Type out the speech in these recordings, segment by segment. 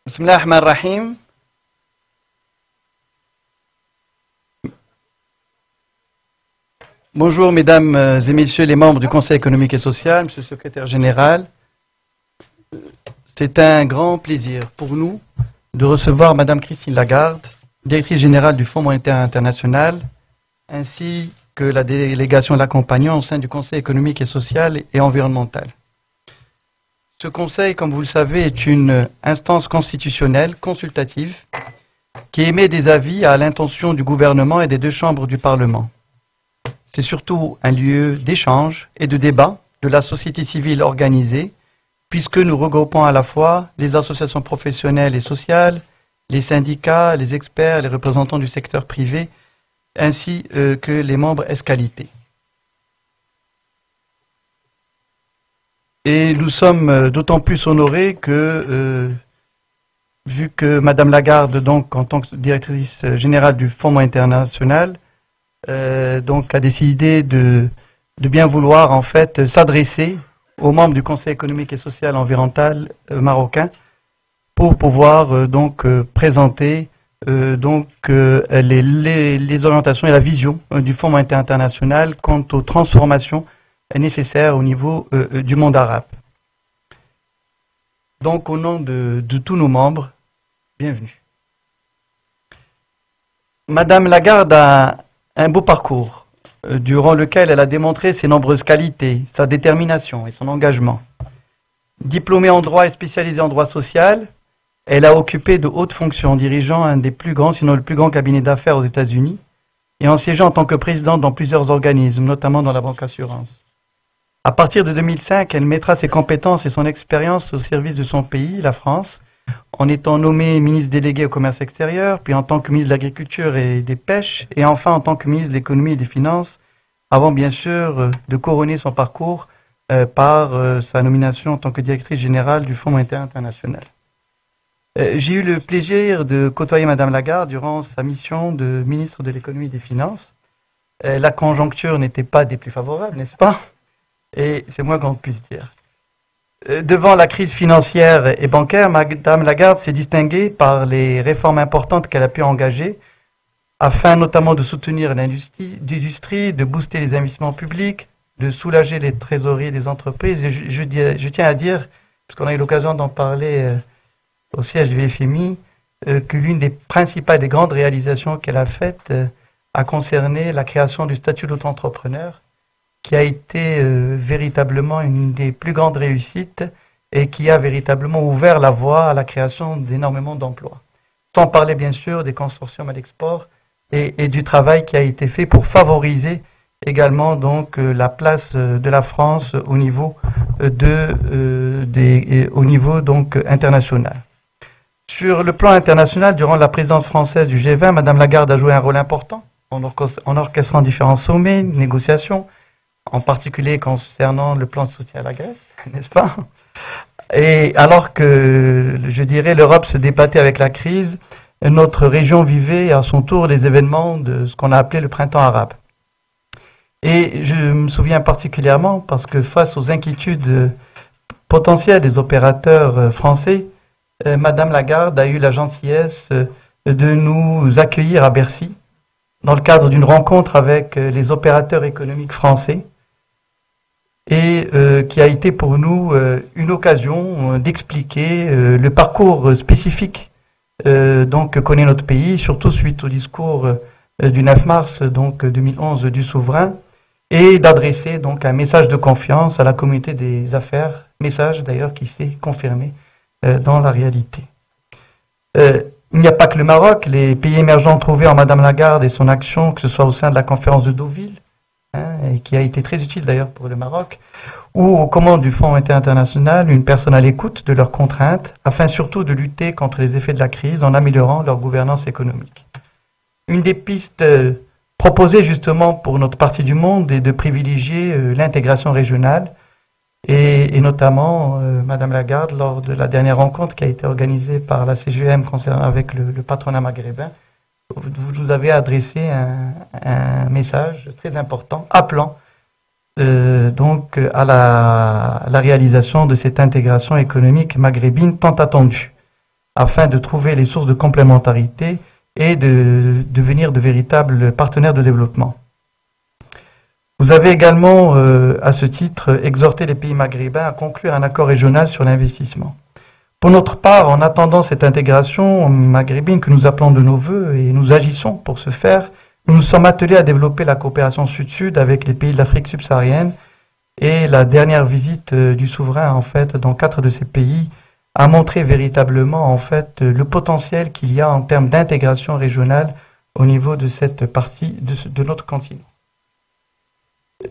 Bismillah ar-Rahman ar-Rahim. Bonjour mesdames et messieurs les membres du Conseil économique et social, monsieur le secrétaire général. C'est un grand plaisir pour nous de recevoir madame Christine Lagarde, directrice générale du Fonds monétaire international, ainsi que la délégation l'accompagnant au sein du Conseil économique et social et environnemental. Ce conseil, comme vous le savez, est une instance constitutionnelle consultative qui émet des avis à l'intention du gouvernement et des deux chambres du Parlement. C'est surtout un lieu d'échange et de débat de la société civile organisée, puisque nous regroupons à la fois les associations professionnelles et sociales, les syndicats, les experts, les représentants du secteur privé, ainsi que les membres ès-qualité. Et nous sommes d'autant plus honorés que, vu que Madame Lagarde, donc, en tant que directrice générale du Fonds monétaire international, donc, a décidé de bien vouloir, en fait, s'adresser aux membres du Conseil économique et social environnemental marocain pour pouvoir, donc, présenter, les orientations et la vision du Fonds monétaire international quant aux transformations nécessaires au niveau du monde arabe. Donc, au nom de tous nos membres, bienvenue. Madame Lagarde a un beau parcours, durant lequel elle a démontré ses nombreuses qualités, sa détermination et son engagement. Diplômée en droit et spécialisée en droit social, elle a occupé de hautes fonctions, dirigeant un des plus grands, sinon le plus grand cabinet d'affaires aux États-Unis, et en siégeant en tant que présidente dans plusieurs organismes, notamment dans la banque assurance. À partir de 2005, elle mettra ses compétences et son expérience au service de son pays, la France, en étant nommée ministre déléguée au commerce extérieur, puis en tant que ministre de l'Agriculture et des Pêches, et enfin en tant que ministre de l'Économie et des Finances, avant bien sûr de couronner son parcours par sa nomination en tant que directrice générale du Fonds monétaire international. J'ai eu le plaisir de côtoyer Madame Lagarde durant sa mission de ministre de l'Économie et des Finances. La conjoncture n'était pas des plus favorables, n'est-ce pas? Et c'est moins qu'on puisse dire. Devant la crise financière et bancaire, Madame Lagarde s'est distinguée par les réformes importantes qu'elle a pu engager, afin notamment de soutenir l'industrie, de booster les investissements publics, de soulager les trésoreries des entreprises. Et je tiens à dire, puisqu'on a eu l'occasion d'en parler au siège du FMI, que l'une des principales, des grandes réalisations qu'elle a faites a concerné la création du statut d'auto-entrepreneur, qui a été véritablement une des plus grandes réussites et qui a véritablement ouvert la voie à la création d'énormément d'emplois. Sans parler bien sûr des consortiums à l'export et du travail qui a été fait pour favoriser également donc la place de la France au niveau donc international. Sur le plan international, durant la présidence française du G20, Madame Lagarde a joué un rôle important en orchestrant différents sommets, négociations, en particulier concernant le plan de soutien à la Grèce, n'est-ce pas? Et alors que, je dirais, l'Europe se débattait avec la crise, notre région vivait à son tour les événements de ce qu'on a appelé le printemps arabe. Et je me souviens particulièrement parce que face aux inquiétudes potentielles des opérateurs français, Madame Lagarde a eu la gentillesse de nous accueillir à Bercy dans le cadre d'une rencontre avec les opérateurs économiques français, et qui a été pour nous une occasion d'expliquer le parcours spécifique donc que connaît notre pays, surtout suite au discours du 9 mars donc 2011 du souverain, et d'adresser donc un message de confiance à la communauté des affaires, message d'ailleurs qui s'est confirmé dans la réalité. Il n'y a pas que le Maroc, les pays émergents trouvés en Madame Lagarde et son action, que ce soit au sein de la conférence de Deauville, et qui a été très utile d'ailleurs pour le Maroc, ou aux commandes du Fonds monétaire international, une personne à l'écoute de leurs contraintes, afin surtout de lutter contre les effets de la crise en améliorant leur gouvernance économique. Une des pistes proposées justement pour notre partie du monde est de privilégier l'intégration régionale, et notamment Madame Lagarde, lors de la dernière rencontre qui a été organisée par la CGM concernant avec le patronat maghrébin, vous nous avez adressé un message très important, appelant donc à la réalisation de cette intégration économique maghrébine tant attendue. afin de trouver les sources de complémentarité et de devenir de véritables partenaires de développement. Vous avez également, à ce titre, exhorté les pays maghrébins à conclure un accord régional sur l'investissement. Pour notre part, en attendant cette intégration maghrébine que nous appelons de nos voeux et nous agissons pour ce faire, nous nous sommes attelés à développer la coopération sud-sud avec les pays de l'Afrique subsaharienne et la dernière visite du souverain, en fait, dans 4 de ces pays a montré véritablement, en fait, le potentiel qu'il y a en termes d'intégration régionale au niveau de cette partie de notre continent.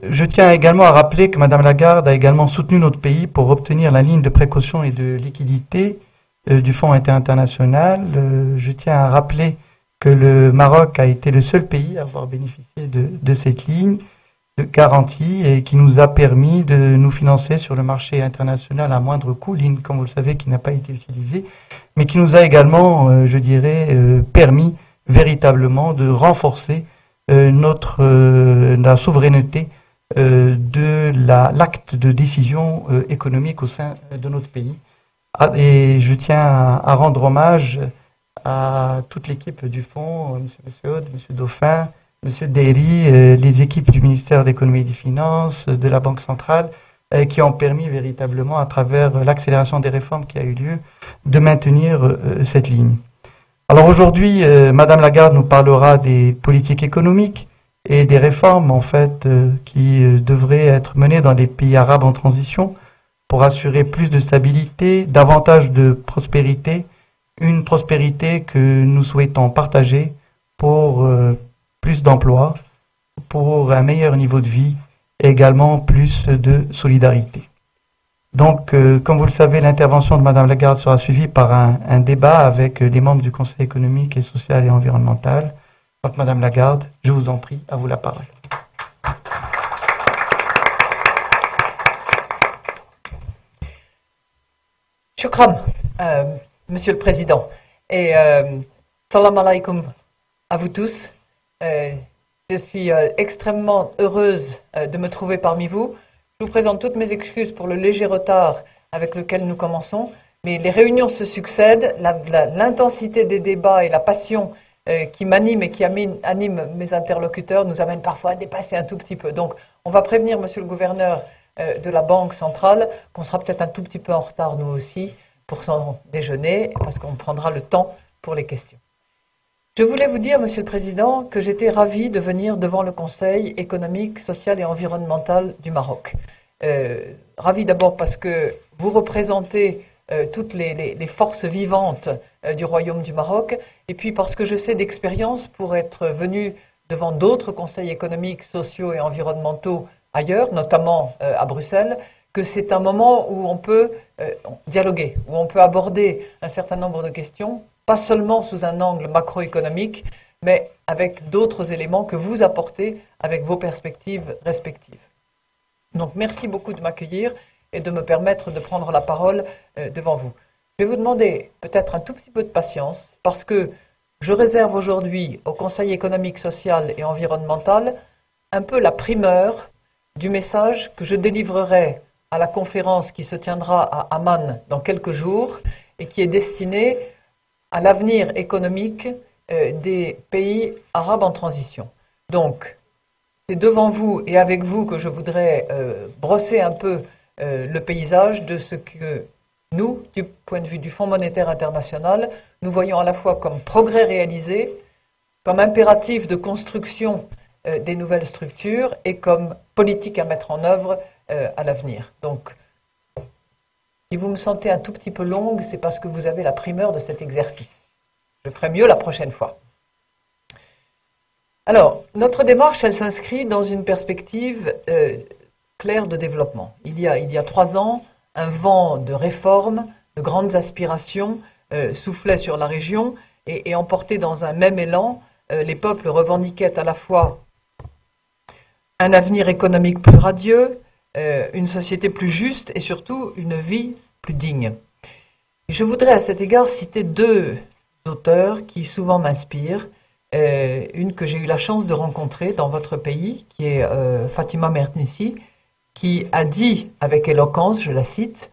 Je tiens également à rappeler que Madame Lagarde a également soutenu notre pays pour obtenir la ligne de précaution et de liquidité du Fonds monétaire international. Je tiens à rappeler que le Maroc a été le seul pays à avoir bénéficié de cette ligne de garantie et qui nous a permis de nous financer sur le marché international à moindre coût, ligne, comme vous le savez, qui n'a pas été utilisée, mais qui nous a également, je dirais, permis véritablement de renforcer la souveraineté de l'acte de décision économique au sein de notre pays. Et je tiens à rendre hommage à toute l'équipe du Fonds, M. Messeud, M. Dauphin, M. Derry, les équipes du ministère de l'Économie et des Finances, de la Banque centrale, qui ont permis véritablement, à travers l'accélération des réformes qui a eu lieu, de maintenir cette ligne. Alors aujourd'hui, Madame Lagarde nous parlera des politiques économiques et des réformes en fait qui devraient être menées dans les pays arabes en transition pour assurer plus de stabilité, davantage de prospérité, une prospérité que nous souhaitons partager pour plus d'emplois, pour un meilleur niveau de vie et également plus de solidarité. Donc, comme vous le savez, l'intervention de Madame Lagarde sera suivie par un débat avec les membres du Conseil économique et social et environnemental. Donc, Madame Lagarde, je vous en prie, à vous la parole. Shukran, Monsieur le Président, et salam alaikum à vous tous. Je suis extrêmement heureuse de me trouver parmi vous. Je vous présente toutes mes excuses pour le léger retard avec lequel nous commençons, mais les réunions se succèdent, l'intensité des débats et la passion qui m'anime et qui anime mes interlocuteurs nous amène parfois à dépasser un tout petit peu. Donc, on va prévenir Monsieur le Gouverneur de la Banque centrale qu'on sera peut-être un tout petit peu en retard nous aussi pour son déjeuner, parce qu'on prendra le temps pour les questions. Je voulais vous dire, Monsieur le Président, que j'étais ravi de venir devant le Conseil économique, social et environnemental du Maroc. Ravi d'abord parce que vous représentez toutes les forces vivantes du Royaume du Maroc, et puis parce que je sais d'expérience, pour être venu devant d'autres conseils économiques, sociaux et environnementaux ailleurs, notamment à Bruxelles, que c'est un moment où on peut dialoguer, où on peut aborder un certain nombre de questions, pas seulement sous un angle macroéconomique, mais avec d'autres éléments que vous apportez avec vos perspectives respectives. Donc merci beaucoup de m'accueillir et de me permettre de prendre la parole devant vous. Je vais vous demander peut-être un tout petit peu de patience, parce que je réserve aujourd'hui au Conseil économique, social et environnemental un peu la primeur du message que je délivrerai à la conférence qui se tiendra à Amman dans quelques jours et qui est destinée à l'avenir économique des pays arabes en transition. Donc, c'est devant vous et avec vous que je voudrais brosser un peu le paysage de ce que nous, du point de vue du Fonds monétaire international, nous voyons à la fois comme progrès réalisé, comme impératif de construction des nouvelles structures et comme politique à mettre en œuvre à l'avenir. Donc, si vous me sentez un tout petit peu longue, c'est parce que vous avez la primeur de cet exercice. Je ferai mieux la prochaine fois. Alors, notre démarche, elle s'inscrit dans une perspective claire de développement. Il y a 3 ans, un vent de réformes, de grandes aspirations soufflait sur la région et emporté dans un même élan, les peuples revendiquaient à la fois un avenir économique plus radieux, une société plus juste et surtout une vie plus digne. Et je voudrais à cet égard citer 2 auteurs qui souvent m'inspirent. Une que j'ai eu la chance de rencontrer dans votre pays, qui est Fatima Mernissi, qui a dit avec éloquence, je la cite,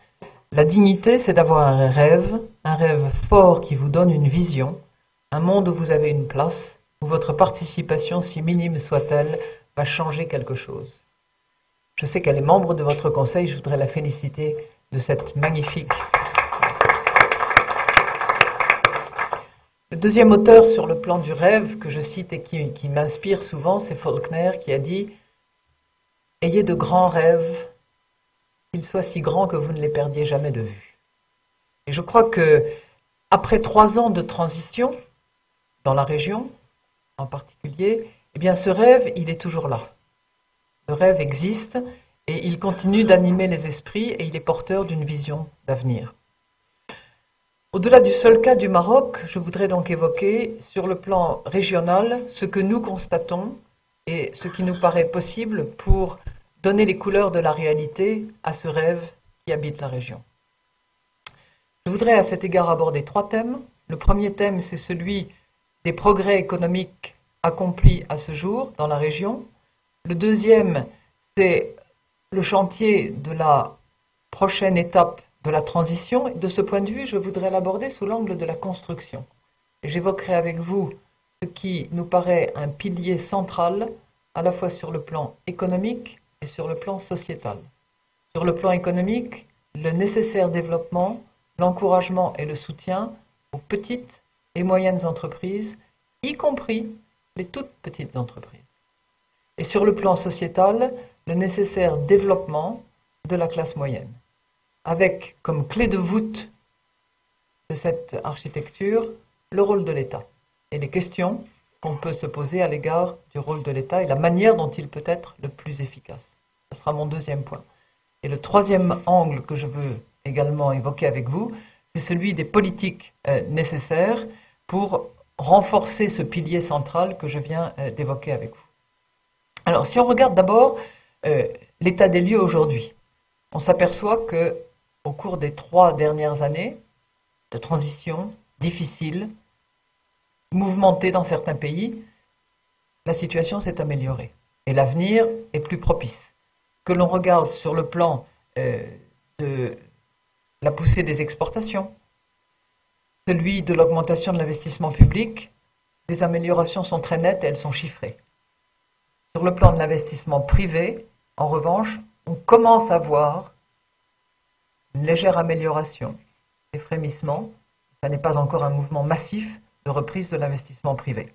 La dignité, c'est d'avoir un rêve fort qui vous donne une vision, un monde où vous avez une place, où votre participation, si minime soit-elle, va changer quelque chose. Je sais qu'elle est membre de votre conseil, je voudrais la féliciter de cette magnifique. Le deuxième auteur sur le plan du rêve que je cite et qui m'inspire souvent, c'est Faulkner qui a dit « Ayez de grands rêves, qu'ils soient si grands que vous ne les perdiez jamais de vue. » Et je crois que après 3 ans de transition, dans la région en particulier, eh bien ce rêve, il est toujours là. Le rêve existe et il continue d'animer les esprits et il est porteur d'une vision d'avenir. Au-delà du seul cas du Maroc, je voudrais donc évoquer sur le plan régional ce que nous constatons et ce qui nous paraît possible pour donner les couleurs de la réalité à ce rêve qui habite la région. Je voudrais à cet égard aborder 3 thèmes. Le premier thème, c'est celui des progrès économiques accomplis à ce jour dans la région. Le deuxième, c'est le chantier de la prochaine étape de la transition. Et de ce point de vue, je voudrais l'aborder sous l'angle de la construction. Et j'évoquerai avec vous ce qui nous paraît un pilier central, à la fois sur le plan économique et sur le plan sociétal. Sur le plan économique, le nécessaire développement, l'encouragement et le soutien aux petites et moyennes entreprises, y compris les toutes petites entreprises. Et sur le plan sociétal, le nécessaire développement de la classe moyenne, avec comme clé de voûte de cette architecture le rôle de l'État et les questions qu'on peut se poser à l'égard du rôle de l'État et la manière dont il peut être le plus efficace. Ce sera mon deuxième point. Et le troisième angle que je veux également évoquer avec vous, c'est celui des politiques nécessaires pour renforcer ce pilier central que je viens d'évoquer avec vous. Alors, si on regarde d'abord l'état des lieux aujourd'hui, on s'aperçoit que au cours des 3 dernières années de transition difficile, mouvementée dans certains pays, la situation s'est améliorée et l'avenir est plus propice. Que l'on regarde sur le plan de la poussée des exportations, celui de l'augmentation de l'investissement public, les améliorations sont très nettes et elles sont chiffrées. Sur le plan de l'investissement privé, en revanche, on commence à voir une légère amélioration, des frémissements. Ça n'est pas encore un mouvement massif de reprise de l'investissement privé.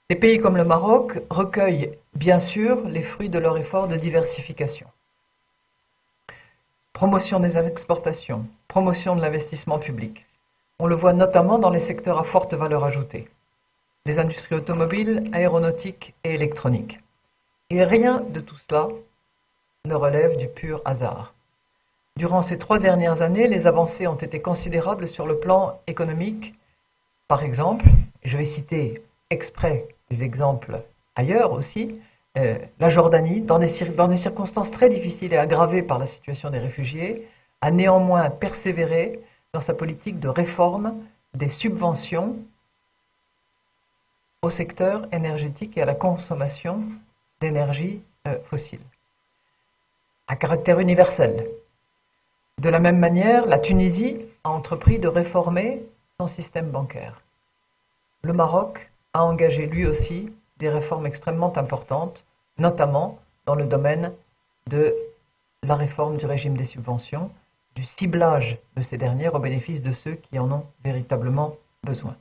Des pays comme le Maroc recueillent bien sûr les fruits de leur effort de diversification. Promotion des exportations, promotion de l'investissement public. On le voit notamment dans les secteurs à forte valeur ajoutée, les industries automobiles, aéronautiques et électroniques. Et rien de tout cela ne relève du pur hasard. Durant ces 3 dernières années, les avancées ont été considérables sur le plan économique. Par exemple, je vais citer exprès des exemples ailleurs aussi, la Jordanie, dans des circonstances très difficiles et aggravées par la situation des réfugiés, a néanmoins persévéré dans sa politique de réforme des subventions au secteur énergétique et à la consommation d'énergie fossile, à caractère universel. De la même manière, la Tunisie a entrepris de réformer son système bancaire. Le Maroc a engagé lui aussi des réformes extrêmement importantes, notamment dans le domaine de la réforme du régime des subventions, du ciblage de ces dernières au bénéfice de ceux qui en ont véritablement besoin.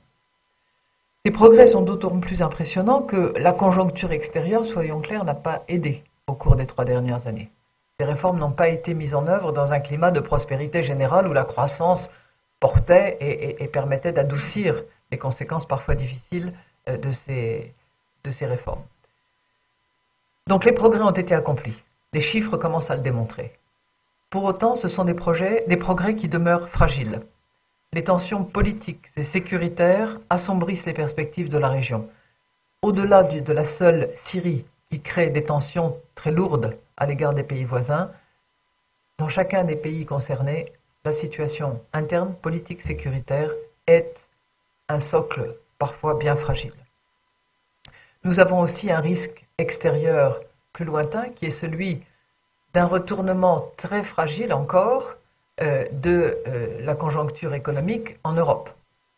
Ces progrès sont d'autant plus impressionnants que la conjoncture extérieure, soyons clairs, n'a pas aidé au cours des 3 dernières années. Ces réformes n'ont pas été mises en œuvre dans un climat de prospérité générale où la croissance portait et permettait d'adoucir les conséquences parfois difficiles de ces réformes. Donc les progrès ont été accomplis. Les chiffres commencent à le démontrer. Pour autant, ce sont des progrès qui demeurent fragiles. Les tensions politiques et sécuritaires assombrissent les perspectives de la région. Au-delà de la seule Syrie qui crée des tensions très lourdes à l'égard des pays voisins, dans chacun des pays concernés, la situation interne, politique, sécuritaire est un socle parfois bien fragile. Nous avons aussi un risque extérieur plus lointain qui est celui d'un retournement très fragile encore la conjoncture économique en Europe.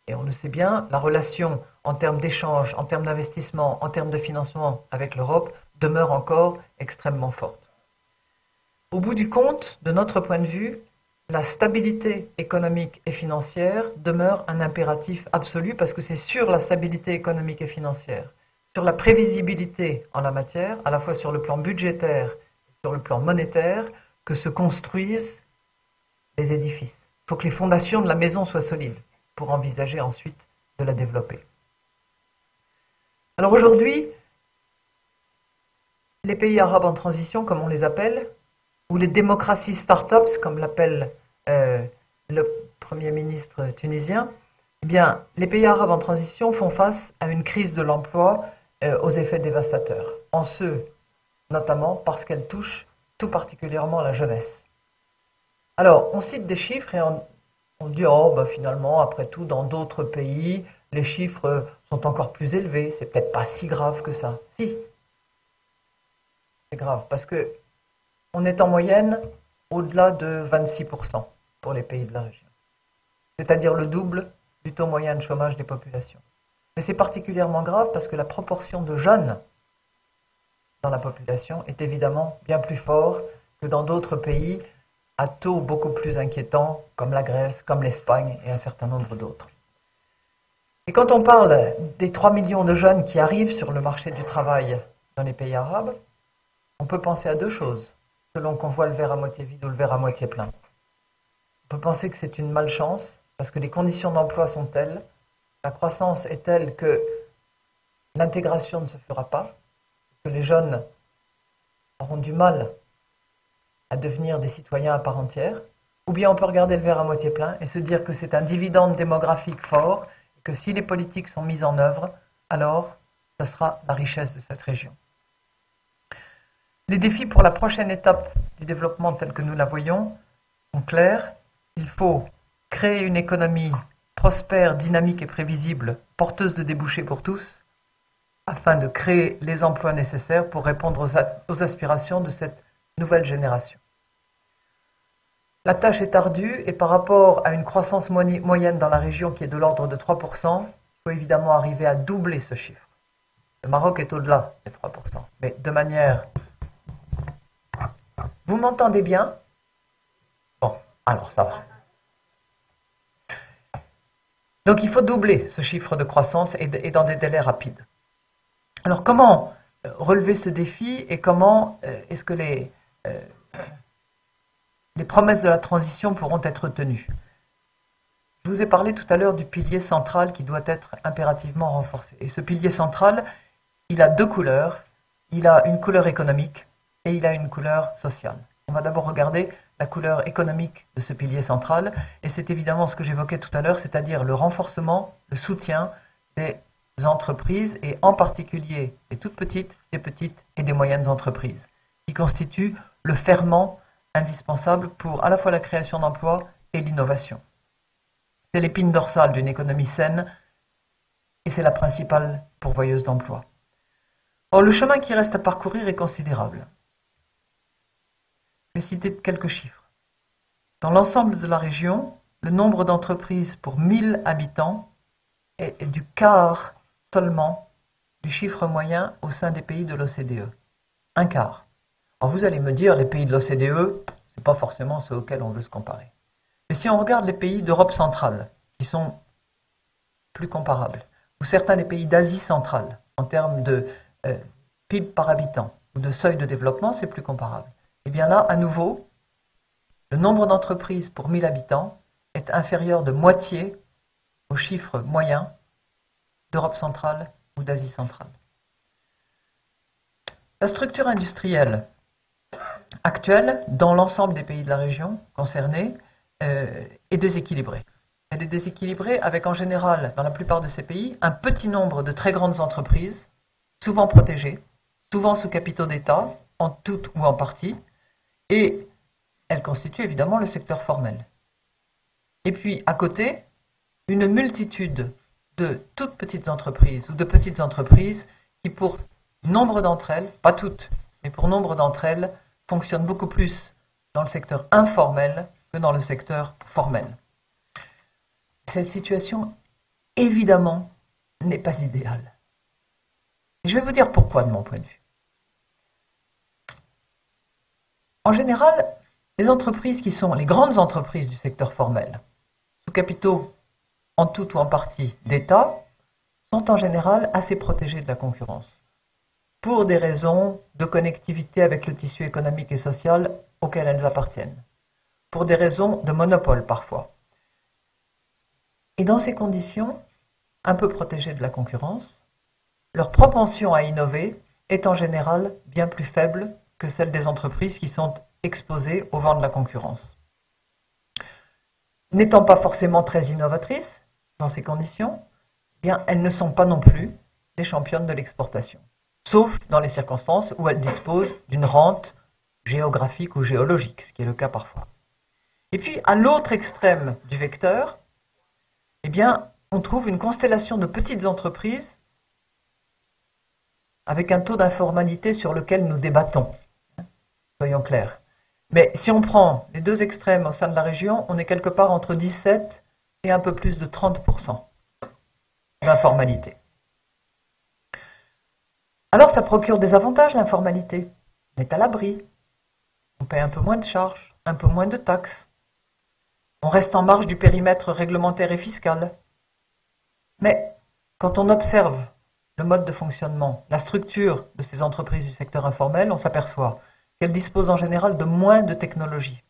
Et on le sait bien, la relation en termes d'échange, en termes d'investissement, en termes de financement avec l'Europe demeure encore extrêmement forte. Au bout du compte, de notre point de vue, la stabilité économique et financière demeure un impératif absolu parce que c'est sur la stabilité économique et financière, sur la prévisibilité en la matière, à la fois sur le plan budgétaire et sur le plan monétaire, que se construisent les édifices. Il faut que les fondations de la maison soient solides pour envisager ensuite de la développer. Alors aujourd'hui, les pays arabes en transition, comme on les appelle, ou les démocraties startups, comme l'appelle le Premier ministre tunisien, eh bien, les pays arabes en transition font face à une crise de l'emploi aux effets dévastateurs, en ce notamment parce qu'elle touche tout particulièrement la jeunesse. Alors, on cite des chiffres et on dit, oh, bah, finalement, après tout, dans d'autres pays, les chiffres sont encore plus élevés, c'est peut-être pas si grave que ça. Si, c'est grave, parce que on est en moyenne au-delà de 26% pour les pays de la région. C'est-à-dire le double du taux moyen de chômage des populations. Mais c'est particulièrement grave parce que la proportion de jeunes dans la population est évidemment bien plus forte que dans d'autres pays à taux beaucoup plus inquiétants, comme la Grèce, comme l'Espagne et un certain nombre d'autres. Et quand on parle des 3 millions de jeunes qui arrivent sur le marché du travail dans les pays arabes, on peut penser à deux choses, selon qu'on voit le verre à moitié vide ou le verre à moitié plein. On peut penser que c'est une malchance, parce que les conditions d'emploi sont telles, la croissance est telle que l'intégration ne se fera pas, que les jeunes auront du mal à devenir des citoyens à part entière, ou bien on peut regarder le verre à moitié plein et se dire que c'est un dividende démographique fort, et que si les politiques sont mises en œuvre, alors ce sera la richesse de cette région. Les défis pour la prochaine étape du développement tel que nous la voyons sont clairs. Il faut créer une économie prospère, dynamique et prévisible, porteuse de débouchés pour tous, afin de créer les emplois nécessaires pour répondre aux aspirations de cette nouvelle génération. La tâche est ardue et par rapport à une croissance moyenne dans la région qui est de l'ordre de 3%, il faut évidemment arriver à doubler ce chiffre. Le Maroc est au-delà des 3%, mais de manière... Vous m'entendez bien? Bon, alors ça va. Donc il faut doubler ce chiffre de croissance et dans des délais rapides. Alors comment relever ce défi et comment est-ce que les promesses de la transition pourront être tenues? Je vous ai parlé tout à l'heure du pilier central qui doit être impérativement renforcé. Et ce pilier central, il a deux couleurs. Il a une couleur économique et il a une couleur sociale. On va d'abord regarder la couleur économique de ce pilier central, et c'est évidemment ce que j'évoquais tout à l'heure, c'est-à-dire le renforcement, le soutien des entreprises, et en particulier des toutes petites, des petites et des moyennes entreprises, qui constituent le ferment indispensable pour à la fois la création d'emplois et l'innovation. C'est l'épine dorsale d'une économie saine, et c'est la principale pourvoyeuse d'emplois. Or, le chemin qui reste à parcourir est considérable. Je vais citer quelques chiffres. Dans l'ensemble de la région, le nombre d'entreprises pour 1000 habitants est du quart seulement du chiffre moyen au sein des pays de l'OCDE. Un quart. Alors vous allez me dire, les pays de l'OCDE, ce n'est pas forcément ceux auxquels on veut se comparer. Mais si on regarde les pays d'Europe centrale, qui sont plus comparables, ou certains des pays d'Asie centrale, en termes de PIB par habitant, ou de seuil de développement, c'est plus comparable. Et bien là, à nouveau, le nombre d'entreprises pour 1000 habitants est inférieur de moitié au chiffre moyen d'Europe centrale ou d'Asie centrale. La structure industrielle actuelle, dans l'ensemble des pays de la région concernés, est déséquilibrée. Elle est déséquilibrée avec, en général, dans la plupart de ces pays, un petit nombre de très grandes entreprises, souvent protégées, souvent sous capitaux d'État, en tout ou en partie, et elle constitue évidemment le secteur formel. Et puis, à côté, une multitude de toutes petites entreprises ou de petites entreprises qui, pour nombre d'entre elles, pas toutes, mais pour nombre d'entre elles, fonctionnent beaucoup plus dans le secteur informel que dans le secteur formel. Cette situation, évidemment, n'est pas idéale. Et je vais vous dire pourquoi de mon point de vue. En général, les entreprises qui sont les grandes entreprises du secteur formel, sous capitaux en tout ou en partie d'État, sont en général assez protégées de la concurrence, pour des raisons de connectivité avec le tissu économique et social auquel elles appartiennent, pour des raisons de monopole parfois. Et dans ces conditions, un peu protégées de la concurrence, leur propension à innover est en général bien plus faible que celle des entreprises qui sont exposées au vent de la concurrence. N'étant pas forcément très innovatrices dans ces conditions, eh bien, elles ne sont pas non plus des championnes de l'exportation, sauf dans les circonstances où elles disposent d'une rente géographique ou géologique, ce qui est le cas parfois. Et puis, à l'autre extrême du vecteur, eh bien, on trouve une constellation de petites entreprises avec un taux d'informalité sur lequel nous débattons. Soyons clairs. Mais si on prend les deux extrêmes au sein de la région, on est quelque part entre 17 et un peu plus de 30% d'informalité. Alors ça procure des avantages, l'informalité. On est à l'abri. On paie un peu moins de charges, un peu moins de taxes. On reste en marge du périmètre réglementaire et fiscal. Mais quand on observe le mode de fonctionnement, la structure de ces entreprises du secteur informel, on s'aperçoit qu'elles disposent en général de moins de technologies,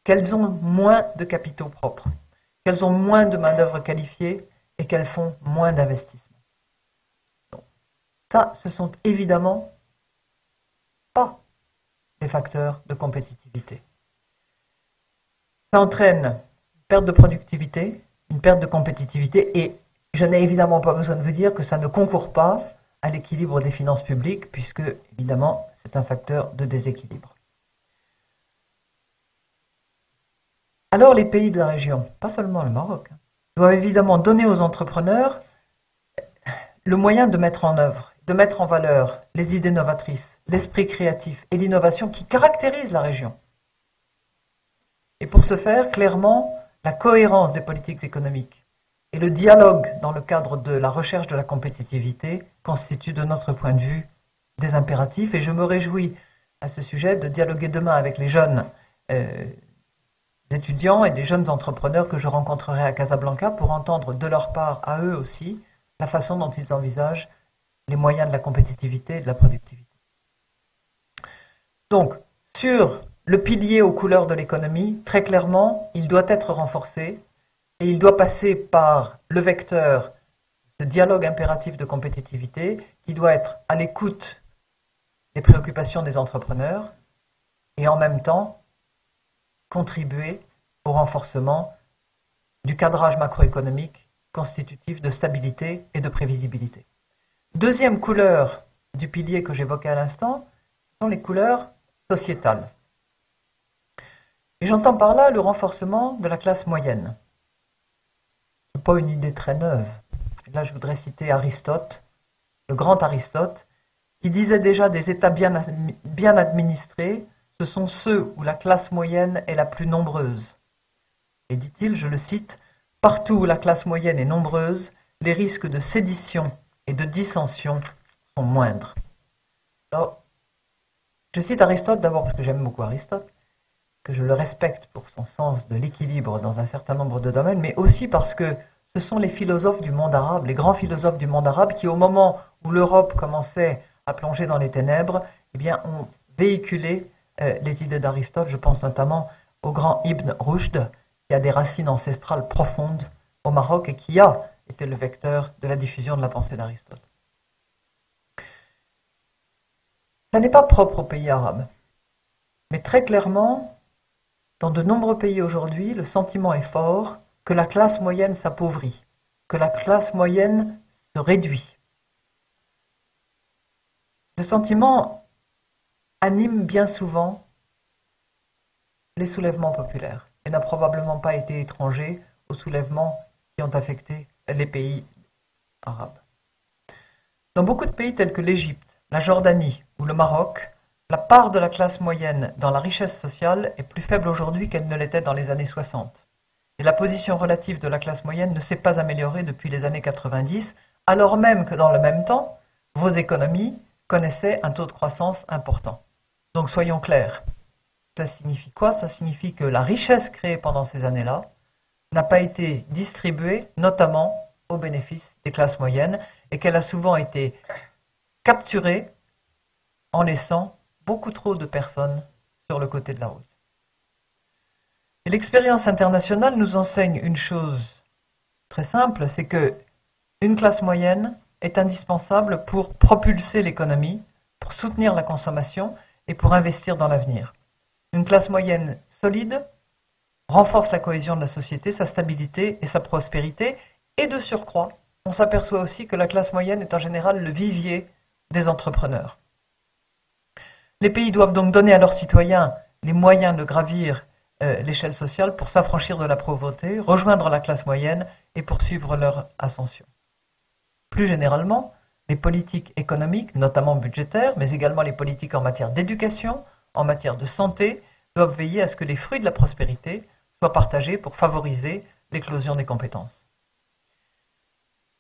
qu'elles ont moins de capitaux propres, qu'elles ont moins de main-d'œuvre qualifiée et qu'elles font moins d'investissements. Ça, ce sont évidemment pas des facteurs de compétitivité. Ça entraîne une perte de productivité, une perte de compétitivité, et je n'ai évidemment pas besoin de vous dire que ça ne concourt pas à l'équilibre des finances publiques, puisque, évidemment, c'est un facteur de déséquilibre. Alors, les pays de la région, pas seulement le Maroc, doivent évidemment donner aux entrepreneurs le moyen de mettre en œuvre, de mettre en valeur les idées novatrices, l'esprit créatif et l'innovation qui caractérisent la région. Et pour ce faire, clairement, la cohérence des politiques économiques et le dialogue dans le cadre de la recherche de la compétitivité constituent, de notre point de vue, des impératifs. Et je me réjouis à ce sujet de dialoguer demain avec les jeunes étudiants et les jeunes entrepreneurs que je rencontrerai à Casablanca pour entendre de leur part, à eux aussi, la façon dont ils envisagent les moyens de la compétitivité et de la productivité. Donc, sur le pilier aux couleurs de l'économie, très clairement, il doit être renforcé et il doit passer par le vecteur de dialogue impératif de compétitivité qui doit être à l'écoute des préoccupations des entrepreneurs et en même temps contribuer au renforcement du cadrage macroéconomique constitutif de stabilité et de prévisibilité. Deuxième couleur du pilier que j'évoquais à l'instant sont les couleurs sociétales. Et j'entends par là le renforcement de la classe moyenne. Ce n'est pas une idée très neuve. Là, je voudrais citer Aristote, le grand Aristote, qui disait déjà des États bien administrés, ce sont ceux où la classe moyenne est la plus nombreuse. Et dit-il, je le cite, « Partout où la classe moyenne est nombreuse, les risques de sédition et de dissension sont moindres. » Alors, je cite Aristote d'abord parce que j'aime beaucoup Aristote, que je le respecte pour son sens de l'équilibre dans un certain nombre de domaines, mais aussi parce que ce sont les philosophes du monde arabe, les grands philosophes du monde arabe, qui au moment où l'Europe commençait à plonger dans les ténèbres, eh bien, ont véhiculé les idées d'Aristote. Je pense notamment au grand Ibn Rushd, qui a des racines ancestrales profondes au Maroc et qui a été le vecteur de la diffusion de la pensée d'Aristote. Ça n'est pas propre aux pays arabes, mais très clairement, dans de nombreux pays aujourd'hui, le sentiment est fort que la classe moyenne s'appauvrit, que la classe moyenne se réduit. Ce sentiment anime bien souvent les soulèvements populaires et n'a probablement pas été étranger aux soulèvements qui ont affecté les pays arabes. Dans beaucoup de pays tels que l'Égypte, la Jordanie ou le Maroc, la part de la classe moyenne dans la richesse sociale est plus faible aujourd'hui qu'elle ne l'était dans les années 60. Et la position relative de la classe moyenne ne s'est pas améliorée depuis les années 90, alors même que dans le même temps, vos économies connaissaient un taux de croissance important. Donc soyons clairs. Ça signifie quoi? Ça signifie que la richesse créée pendant ces années-là n'a pas été distribuée, notamment au bénéfice des classes moyennes, et qu'elle a souvent été capturée en laissant beaucoup trop de personnes sur le côté de la route. Et l'expérience internationale nous enseigne une chose très simple, c'est que une classe moyenne est indispensable pour propulser l'économie, pour soutenir la consommation et pour investir dans l'avenir. Une classe moyenne solide renforce la cohésion de la société, sa stabilité et sa prospérité, et de surcroît, on s'aperçoit aussi que la classe moyenne est en général le vivier des entrepreneurs. Les pays doivent donc donner à leurs citoyens les moyens de gravir l'échelle sociale pour s'affranchir de la pauvreté, rejoindre la classe moyenne et poursuivre leur ascension. Plus généralement, les politiques économiques, notamment budgétaires, mais également les politiques en matière d'éducation, en matière de santé, doivent veiller à ce que les fruits de la prospérité soient partagés pour favoriser l'éclosion des compétences.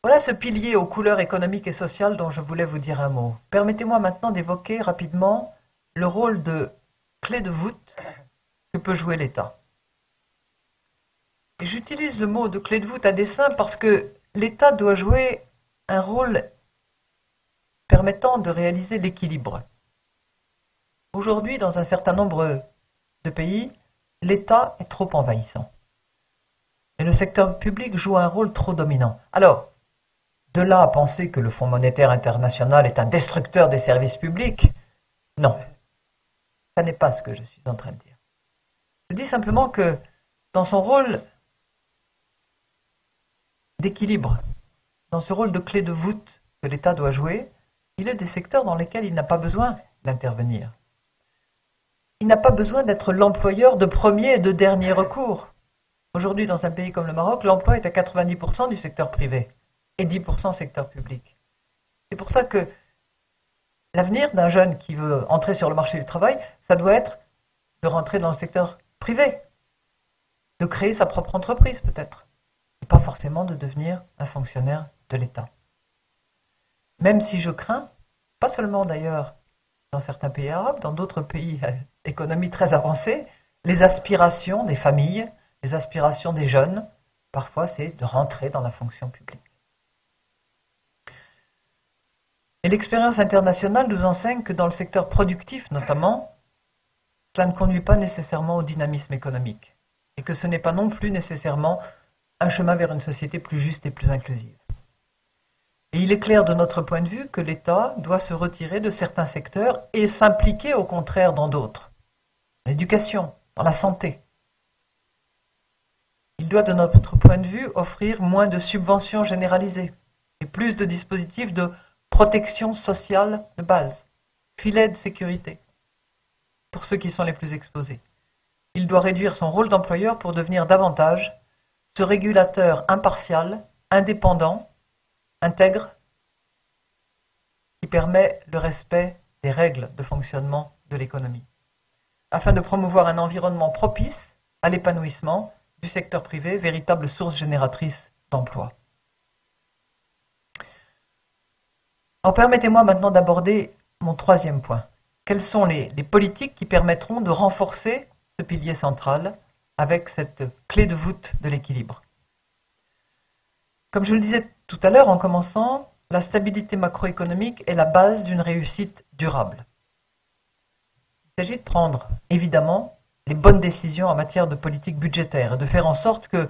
Voilà ce pilier aux couleurs économiques et sociales dont je voulais vous dire un mot. Permettez-moi maintenant d'évoquer rapidement le rôle de clé de voûte que peut jouer l'État. Et j'utilise le mot de clé de voûte à dessein parce que l'État doit jouer un rôle permettant de réaliser l'équilibre. Aujourd'hui, dans un certain nombre de pays, l'État est trop envahissant. Et le secteur public joue un rôle trop dominant. Alors, de là à penser que le Fonds monétaire international est un destructeur des services publics, non. Ça n'est pas ce que je suis en train de dire. Je dis simplement que dans son rôle d'équilibre, dans ce rôle de clé de voûte que l'État doit jouer, il y a des secteurs dans lesquels il n'a pas besoin d'intervenir. Il n'a pas besoin d'être l'employeur de premier et de dernier recours. Aujourd'hui, dans un pays comme le Maroc, l'emploi est à 90% du secteur privé et 10% secteur public. C'est pour ça que l'avenir d'un jeune qui veut entrer sur le marché du travail, ça doit être de rentrer dans le secteur privé, de créer sa propre entreprise peut-être, et pas forcément de devenir un fonctionnaire de l'État. Même si je crains, pas seulement d'ailleurs dans certains pays arabes, dans d'autres pays à économie très avancée, les aspirations des familles, les aspirations des jeunes, parfois c'est de rentrer dans la fonction publique. Et l'expérience internationale nous enseigne que dans le secteur productif notamment, cela ne conduit pas nécessairement au dynamisme économique et que ce n'est pas non plus nécessairement un chemin vers une société plus juste et plus inclusive. Et il est clair de notre point de vue que l'État doit se retirer de certains secteurs et s'impliquer au contraire dans d'autres. L'éducation, dans la santé. Il doit de notre point de vue offrir moins de subventions généralisées et plus de dispositifs de protection sociale de base, filet de sécurité pour ceux qui sont les plus exposés. Il doit réduire son rôle d'employeur pour devenir davantage ce régulateur impartial, indépendant, intègre, qui permet le respect des règles de fonctionnement de l'économie, afin de promouvoir un environnement propice à l'épanouissement du secteur privé, véritable source génératrice d'emplois. Alors permettez-moi maintenant d'aborder mon troisième point. Quelles sont les politiques qui permettront de renforcer ce pilier central avec cette clé de voûte de l'équilibre? Comme je le disais tout à l'heure en commençant, la stabilité macroéconomique est la base d'une réussite durable. Il s'agit de prendre, évidemment, les bonnes décisions en matière de politique budgétaire et de faire en sorte que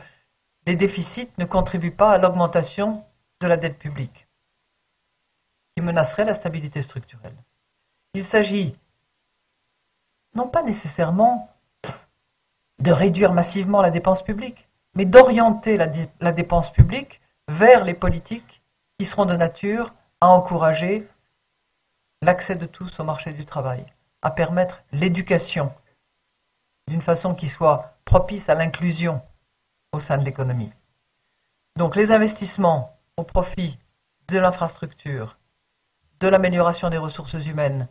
les déficits ne contribuent pas à l'augmentation de la dette publique, qui menacerait la stabilité structurelle. Il s'agit non pas nécessairement de réduire massivement la dépense publique, mais d'orienter la dépense publique vers les politiques qui seront de nature à encourager l'accès de tous au marché du travail, à permettre l'éducation d'une façon qui soit propice à l'inclusion au sein de l'économie. Donc les investissements au profit de l'infrastructure, de l'amélioration des ressources humaines,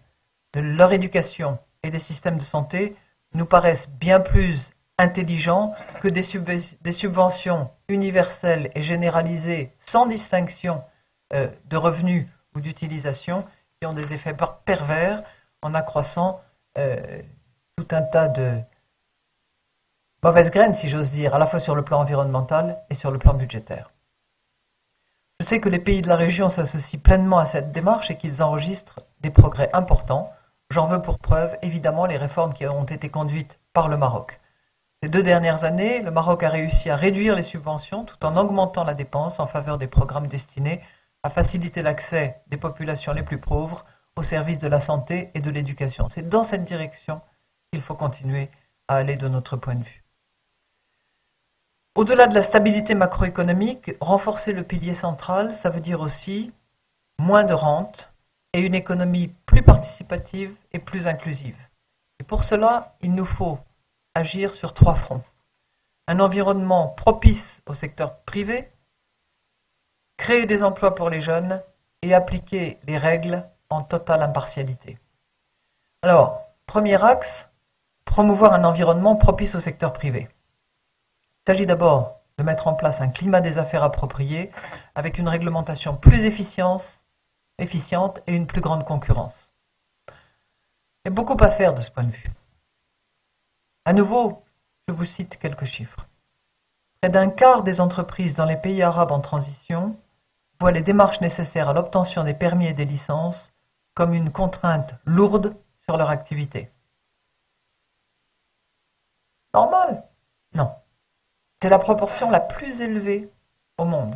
de leur éducation et des systèmes de santé nous paraissent bien plus intelligents que des subventions universelles et généralisées sans distinction de revenus ou d'utilisation qui ont des effets pervers en accroissant tout un tas de mauvaises graines, si j'ose dire, à la fois sur le plan environnemental et sur le plan budgétaire. Je sais que les pays de la région s'associent pleinement à cette démarche et qu'ils enregistrent des progrès importants. J'en veux pour preuve, évidemment, les réformes qui ont été conduites par le Maroc. Ces 2 dernières années, le Maroc a réussi à réduire les subventions tout en augmentant la dépense en faveur des programmes destinés à faciliter l'accès des populations les plus pauvres aux services de la santé et de l'éducation. C'est dans cette direction qu'il faut continuer à aller de notre point de vue. Au-delà de la stabilité macroéconomique, renforcer le pilier central, ça veut dire aussi moins de rentes et une économie plus participative et plus inclusive. Et pour cela, il nous faut agir sur 3 fronts. Un environnement propice au secteur privé, créer des emplois pour les jeunes et appliquer les règles en totale impartialité. Alors, premier axe, promouvoir un environnement propice au secteur privé. Il s'agit d'abord de mettre en place un climat des affaires approprié avec une réglementation plus efficiente et une plus grande concurrence. Il y a beaucoup à faire de ce point de vue. À nouveau, je vous cite quelques chiffres. Près d'un quart des entreprises dans les pays arabes en transition voient les démarches nécessaires à l'obtention des permis et des licences comme une contrainte lourde sur leur activité. Normal? Non. C'est la proportion la plus élevée au monde.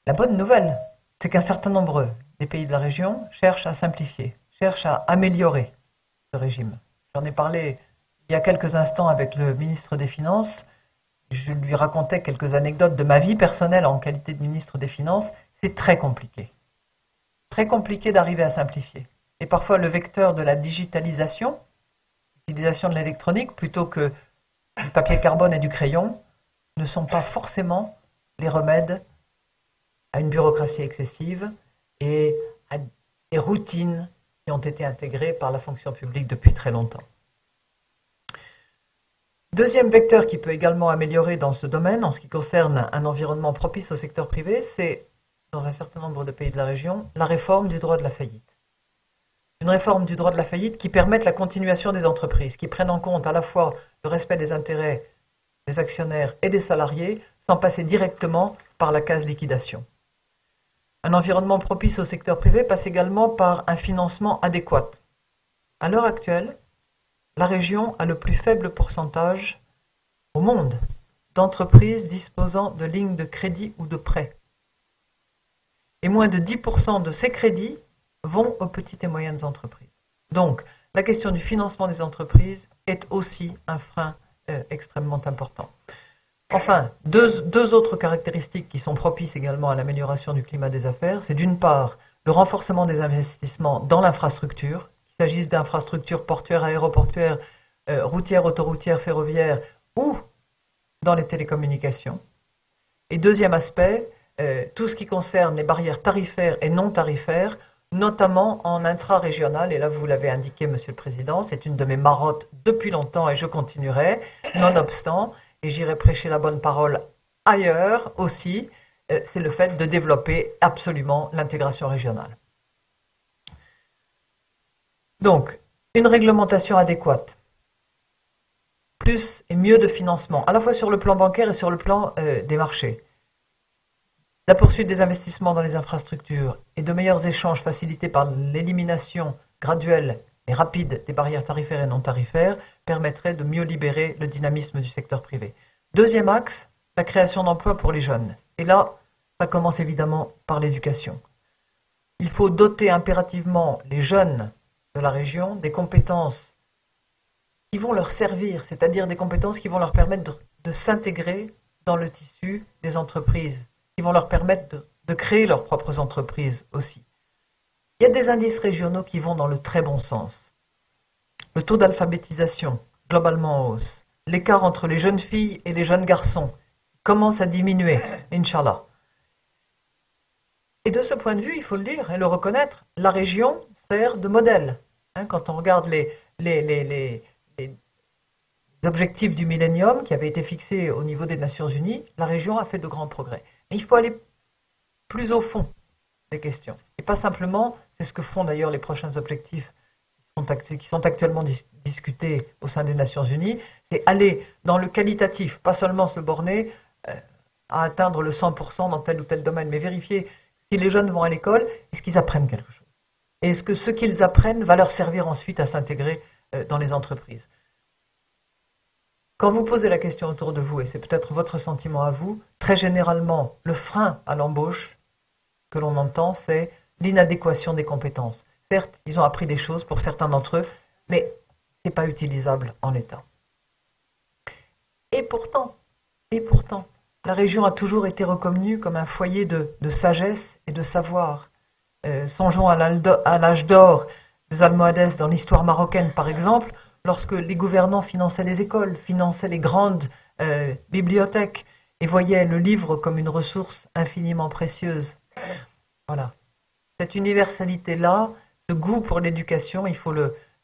La bonne nouvelle, c'est qu'un certain nombre des pays de la région cherchent à simplifier, cherchent à améliorer ce régime. J'en ai parlé il y a quelques instants avec le ministre des Finances. Je lui racontais quelques anecdotes de ma vie personnelle en qualité de ministre des Finances. C'est très compliqué. Très compliqué d'arriver à simplifier. Et parfois, le vecteur de la digitalisation, l'utilisation de l'électronique, plutôt que du papier carbone et du crayon, ne sont pas forcément les remèdes à une bureaucratie excessive et à des routines qui ont été intégrées par la fonction publique depuis très longtemps. Deuxième vecteur qui peut également améliorer dans ce domaine, en ce qui concerne un environnement propice au secteur privé, c'est, dans un certain nombre de pays de la région, la réforme du droit de la faillite. Une réforme du droit de la faillite qui permette la continuation des entreprises, qui prenne en compte à la fois le respect des intérêts des actionnaires et des salariés, sans passer directement par la case liquidation. Un environnement propice au secteur privé passe également par un financement adéquat. À l'heure actuelle, la région a le plus faible pourcentage au monde d'entreprises disposant de lignes de crédit ou de prêt. Et moins de 10% de ces crédits vont aux petites et moyennes entreprises. Donc, la question du financement des entreprises est aussi un frein extrêmement important. Enfin, deux autres caractéristiques qui sont propices également à l'amélioration du climat des affaires, c'est d'une part le renforcement des investissements dans l'infrastructure, qu'il s'agisse d'infrastructures portuaires, aéroportuaires, routières, autoroutières, ferroviaires ou dans les télécommunications. Et deuxième aspect, tout ce qui concerne les barrières tarifaires et non tarifaires, notamment en intra-régional, et là vous l'avez indiqué, Monsieur le Président, c'est une de mes marottes depuis longtemps et je continuerai, nonobstant, et j'irai prêcher la bonne parole ailleurs aussi, c'est le fait de développer absolument l'intégration régionale. Donc, une réglementation adéquate, plus et mieux de financement, à la fois sur le plan bancaire et sur le plan des marchés. La poursuite des investissements dans les infrastructures et de meilleurs échanges facilités par l'élimination graduelle et rapide des barrières tarifaires et non tarifaires permettrait de mieux libérer le dynamisme du secteur privé. Deuxième axe, la création d'emplois pour les jeunes. Et là, ça commence évidemment par l'éducation. Il faut doter impérativement les jeunes de la région des compétences qui vont leur servir, c'est-à-dire des compétences qui vont leur permettre de s'intégrer dans le tissu des entreprises, qui vont leur permettre de créer leurs propres entreprises aussi. Il y a des indices régionaux qui vont dans le très bon sens. Le taux d'alphabétisation, globalement en hausse. L'écart entre les jeunes filles et les jeunes garçons commence à diminuer, Inch'Allah. Et de ce point de vue, il faut le dire et le reconnaître, la région sert de modèle. Quand on regarde les objectifs du millénium qui avaient été fixés au niveau des Nations Unies, la région a fait de grands progrès. Mais il faut aller plus au fond des questions. Et pas simplement, c'est ce que feront d'ailleurs les prochains objectifs qui sont actuellement discutés au sein des Nations Unies, c'est aller dans le qualitatif, pas seulement se borner à atteindre le 100% dans tel ou tel domaine, mais vérifier si les jeunes vont à l'école, est-ce qu'ils apprennent quelque chose? Et est-ce que ce qu'ils apprennent va leur servir ensuite à s'intégrer dans les entreprises? Quand vous posez la question autour de vous, et c'est peut-être votre sentiment à vous, très généralement, le frein à l'embauche que l'on entend, c'est l'inadéquation des compétences. Certes, ils ont appris des choses pour certains d'entre eux, mais ce n'est pas utilisable en l'état. Et pourtant, la région a toujours été reconnue comme un foyer de sagesse et de savoir. Songeons à l'âge d'or des Almohades dans l'histoire marocaine, par exemple, lorsque les gouvernants finançaient les écoles, finançaient les grandes bibliothèques et voyaient le livre comme une ressource infiniment précieuse. Voilà. Cette universalité-là, ce goût pour l'éducation, il faut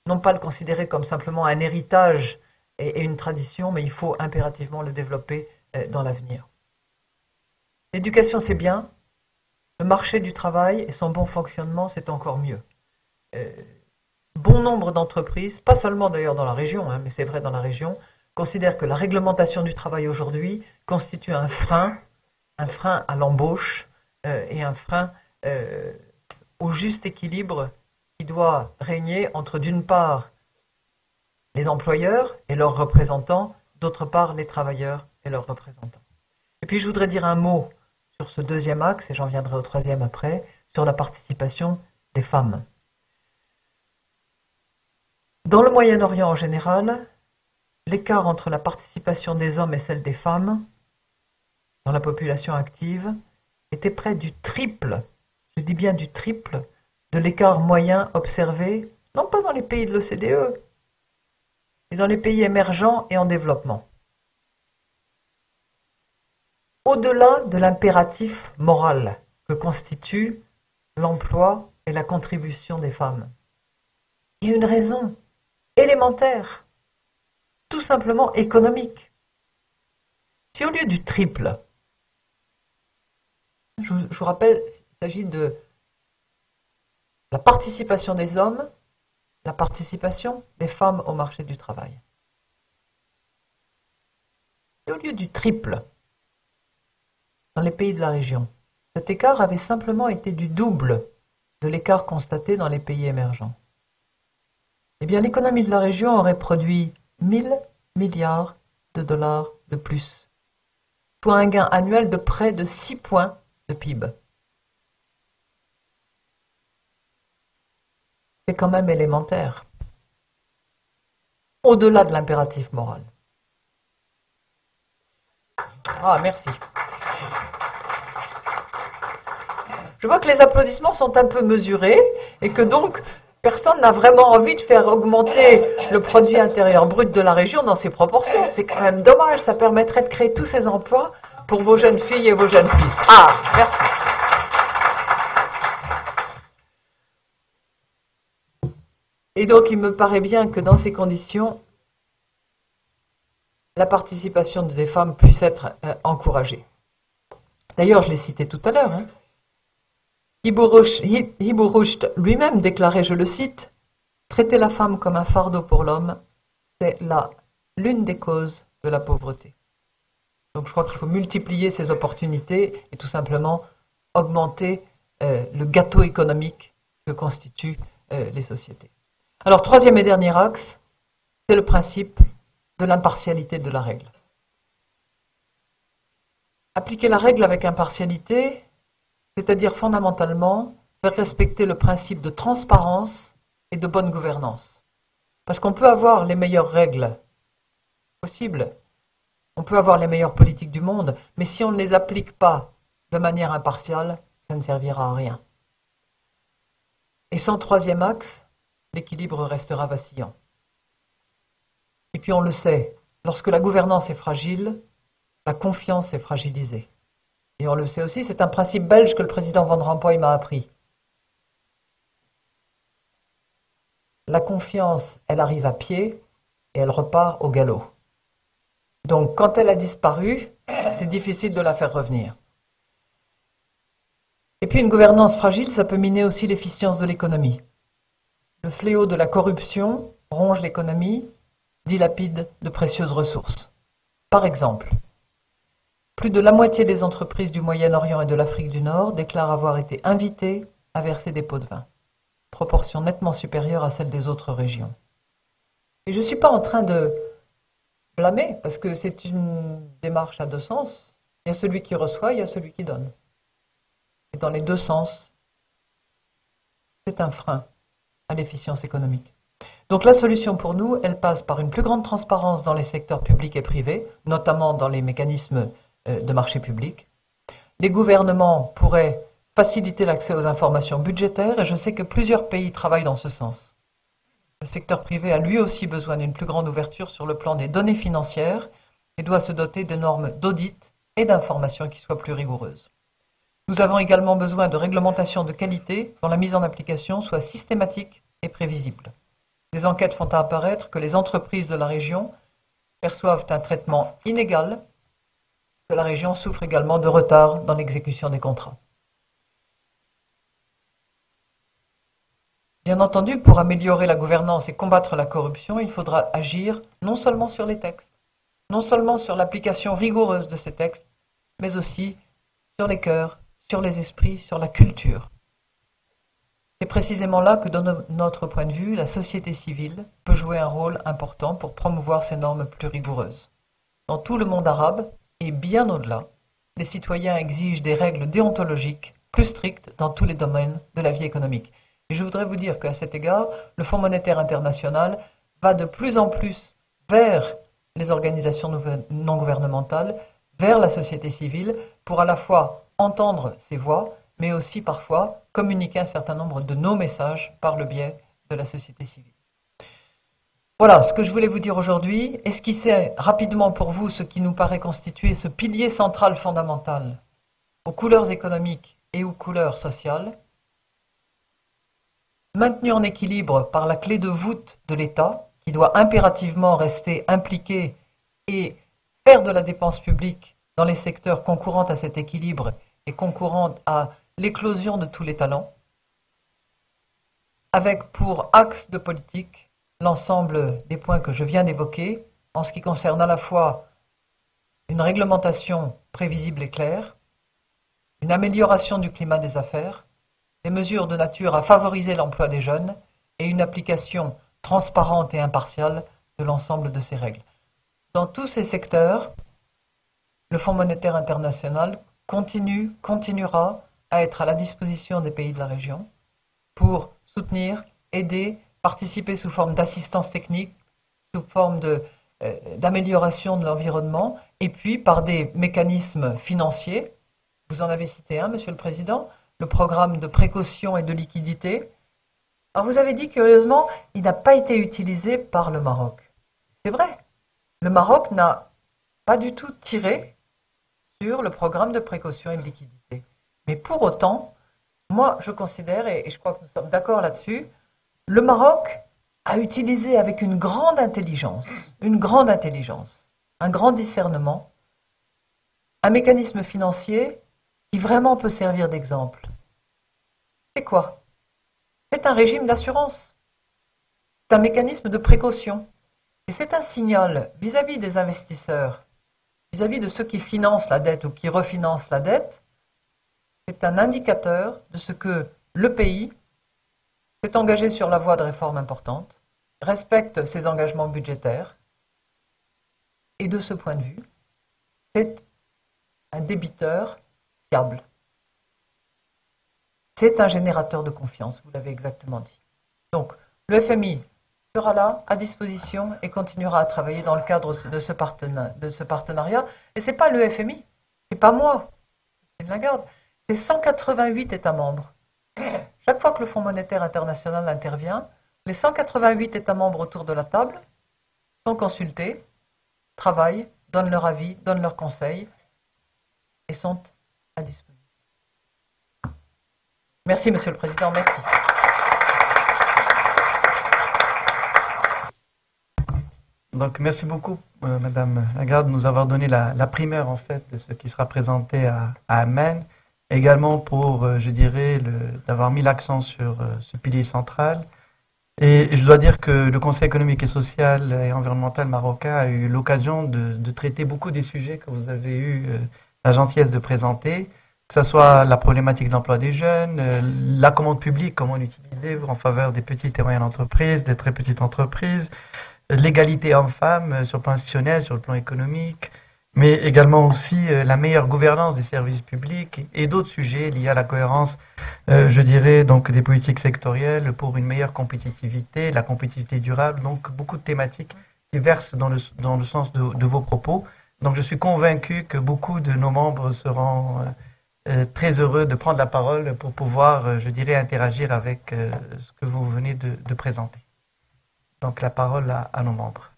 non pas le considérer comme simplement un héritage et une tradition, mais il faut impérativement le développer dans l'avenir. L'éducation, c'est bien. Le marché du travail et son bon fonctionnement, c'est encore mieux. Bon nombre d'entreprises, pas seulement d'ailleurs dans la région, mais c'est vrai dans la région, considèrent que la réglementation du travail aujourd'hui constitue un frein à l'embauche et un frein au juste équilibre qui doit régner entre, d'une part, les employeurs et leurs représentants, d'autre part, les travailleurs et leurs représentants. Et puis, je voudrais dire un mot sur ce deuxième axe, et j'en viendrai au troisième après, sur la participation des femmes. Dans le Moyen-Orient en général, l'écart entre la participation des hommes et celle des femmes dans la population active était près du triple, je dis bien du triple, de l'écart moyen observé, non pas dans les pays de l'OCDE, mais dans les pays émergents et en développement. Au-delà de l'impératif moral que constitue l'emploi et la contribution des femmes, il y a une raison élémentaire, tout simplement économique. Si au lieu du triple, je vous rappelle, il s'agit de la participation des hommes, la participation des femmes au marché du travail. Et au lieu du triple, dans les pays de la région, cet écart avait simplement été du double de l'écart constaté dans les pays émergents. Eh bien, l'économie de la région aurait produit 1000 milliards de dollars de plus, soit un gain annuel de près de 6 points de PIB. C'est quand même élémentaire, au-delà de l'impératif moral. Ah, merci. Je vois que les applaudissements sont un peu mesurés et que donc personne n'a vraiment envie de faire augmenter le produit intérieur brut de la région dans ses proportions. C'est quand même dommage, ça permettrait de créer tous ces emplois pour vos jeunes filles et vos jeunes fils. Ah, merci. Et donc, il me paraît bien que dans ces conditions, la participation des femmes puisse être encouragée. D'ailleurs, je l'ai cité tout à l'heure, Ibn Rushd lui-même déclarait, je le cite, « Traiter la femme comme un fardeau pour l'homme, c'est l'une des causes de la pauvreté. » Donc je crois qu'il faut multiplier ces opportunités et tout simplement augmenter le gâteau économique que constituent les sociétés. Alors, troisième et dernier axe, c'est le principe de l'impartialité de la règle. Appliquer la règle avec impartialité, c'est-à-dire fondamentalement faire respecter le principe de transparence et de bonne gouvernance. Parce qu'on peut avoir les meilleures règles possibles, on peut avoir les meilleures politiques du monde, mais si on ne les applique pas de manière impartiale, ça ne servira à rien. Et sans troisième axe, l'équilibre restera vacillant. Et puis on le sait, lorsque la gouvernance est fragile, la confiance est fragilisée. et on le sait aussi, c'est un principe belge que le président Van Rompuy m'a appris. La confiance, elle arrive à pied et elle repart au galop. Donc quand elle a disparu, c'est difficile de la faire revenir. Et puis une gouvernance fragile, ça peut miner aussi l'efficience de l'économie. Le fléau de la corruption ronge l'économie, dilapide de précieuses ressources. Par exemple, plus de la moitié des entreprises du Moyen-Orient et de l'Afrique du Nord déclarent avoir été invitées à verser des pots de vin, proportion nettement supérieure à celle des autres régions. Et je ne suis pas en train de blâmer, parce que c'est une démarche à deux sens. Il y a celui qui reçoit, il y a celui qui donne. Et dans les deux sens, c'est un frein à l'efficience économique. Donc la solution pour nous, elle passe par une plus grande transparence dans les secteurs publics et privés, notamment dans les mécanismes de marché public. Les gouvernements pourraient faciliter l'accès aux informations budgétaires et je sais que plusieurs pays travaillent dans ce sens. Le secteur privé a lui aussi besoin d'une plus grande ouverture sur le plan des données financières et doit se doter de normes d'audit et d'information qui soient plus rigoureuses. Nous avons également besoin de réglementations de qualité dont la mise en application soit systématique et prévisible. Des enquêtes font apparaître que les entreprises de la région perçoivent un traitement inégal, que la région souffre également de retard dans l'exécution des contrats. Bien entendu, pour améliorer la gouvernance et combattre la corruption, il faudra agir non seulement sur les textes, non seulement sur l'application rigoureuse de ces textes, mais aussi sur les cœurs, sur les esprits, sur la culture. C'est précisément là que, de notre point de vue, la société civile peut jouer un rôle important pour promouvoir ces normes plus rigoureuses. Dans tout le monde arabe, et bien au-delà, les citoyens exigent des règles déontologiques plus strictes dans tous les domaines de la vie économique. Et je voudrais vous dire qu'à cet égard, le Fonds monétaire international va de plus en plus vers les organisations non gouvernementales, vers la société civile, pour à la fois entendre ces voix, mais aussi parfois communiquer un certain nombre de nos messages par le biais de la société civile. Voilà ce que je voulais vous dire aujourd'hui. Esquisser rapidement pour vous ce qui nous paraît constituer ce pilier central fondamental aux couleurs économiques et aux couleurs sociales, maintenu en équilibre par la clé de voûte de l'État, qui doit impérativement rester impliqué et faire de la dépense publique dans les secteurs concourant à cet équilibre et concourant à l'éclosion de tous les talents, avec pour axe de politique l'ensemble des points que je viens d'évoquer, en ce qui concerne à la fois une réglementation prévisible et claire, une amélioration du climat des affaires, des mesures de nature à favoriser l'emploi des jeunes et une application transparente et impartiale de l'ensemble de ces règles. Dans tous ces secteurs, le Fonds monétaire international continuera à être à la disposition des pays de la région pour soutenir, aider, participer sous forme d'assistance technique, sous forme d'amélioration de l'environnement, et puis par des mécanismes financiers. Vous en avez cité un, Monsieur le Président, le programme de précaution et de liquidité. Alors vous avez dit curieusement, il n'a pas été utilisé par le Maroc. C'est vrai, le Maroc n'a pas du tout tiré sur le programme de précaution et de liquidité. Mais pour autant, moi je considère, et je crois que nous sommes d'accord là-dessus, le Maroc a utilisé avec une grande intelligence, un grand discernement, un mécanisme financier qui vraiment peut servir d'exemple. C'est quoi? C'est un régime d'assurance. C'est un mécanisme de précaution. Et c'est un signal vis-à-vis des investisseurs, vis-à-vis de ceux qui financent la dette ou qui refinancent la dette. C'est un indicateur de ce que le pays s'est engagé sur la voie de réformes importantes, respecte ses engagements budgétaires, et de ce point de vue, c'est un débiteur fiable. C'est un générateur de confiance, vous l'avez exactement dit. Donc, le FMI sera là, à disposition, et continuera à travailler dans le cadre de ce partenariat. Et ce n'est pas le FMI, c'est pas moi, c'est Lagarde, c'est 188 États membres. Chaque fois que le Fonds monétaire international intervient, les 188 États membres autour de la table sont consultés, travaillent, donnent leur avis, donnent leurs conseils, et sont indisponible. Merci, Monsieur le Président. Merci. Donc, merci beaucoup, Madame Lagarde, de nous avoir donné la primeur, en fait, de ce qui sera présenté à Amman. Également pour, je dirais, d'avoir mis l'accent sur ce pilier central. Et je dois dire que le Conseil économique et social et environnemental marocain a eu l'occasion de traiter beaucoup des sujets que vous avez eu la gentillesse de présenter, que ce soit la problématique de l'emploi des jeunes, la commande publique, comment l'utiliser en faveur des petites et moyennes entreprises, des très petites entreprises, l'égalité hommes-femmes sur le plan institutionnel, sur le plan économique, mais également aussi la meilleure gouvernance des services publics et d'autres sujets liés à la cohérence, je dirais, donc des politiques sectorielles pour une meilleure compétitivité, la compétitivité durable, donc beaucoup de thématiques qui versent dans le sens de vos propos. Donc je suis convaincu que beaucoup de nos membres seront très heureux de prendre la parole pour pouvoir, je dirais, interagir avec ce que vous venez de présenter. Donc la parole à nos membres.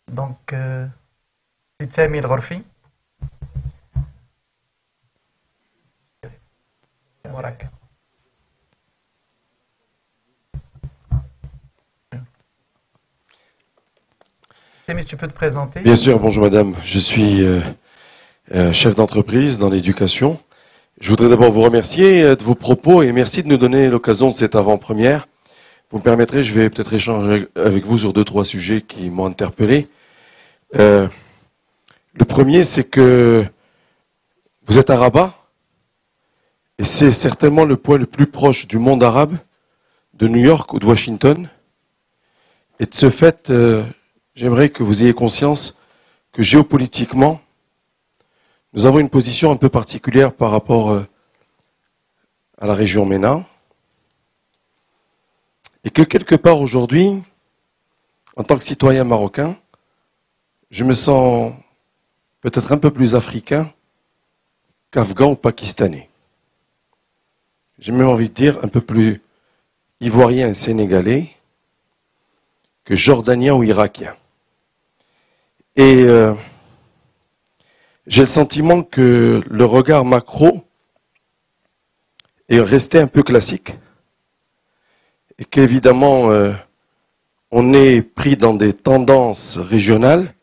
Donc, Sami El-Ghorfi. Sami, tu peux te présenter? Bien sûr, bonjour madame. Je suis chef d'entreprise dans l'éducation. Je voudrais d'abord vous remercier de vos propos et merci de nous donner l'occasion de cette avant-première. Vous me permettrez, je vais peut-être échanger avec vous sur 2-3 sujets qui m'ont interpellé. Le premier, c'est que vous êtes à Rabat et c'est certainement le point le plus proche du monde arabe, de New York ou de Washington. Et de ce fait, j'aimerais que vous ayez conscience que géopolitiquement, nous avons une position un peu particulière par rapport à la région MENA. Et que quelque part aujourd'hui, en tant que citoyen marocain, je me sens peut-être un peu plus africain qu'afghan ou pakistanais. J'ai même envie de dire un peu plus ivoirien et sénégalais que jordanien ou irakien. Et j'ai le sentiment que le regard macro est resté un peu classique et qu'évidemment on est pris dans des tendances régionales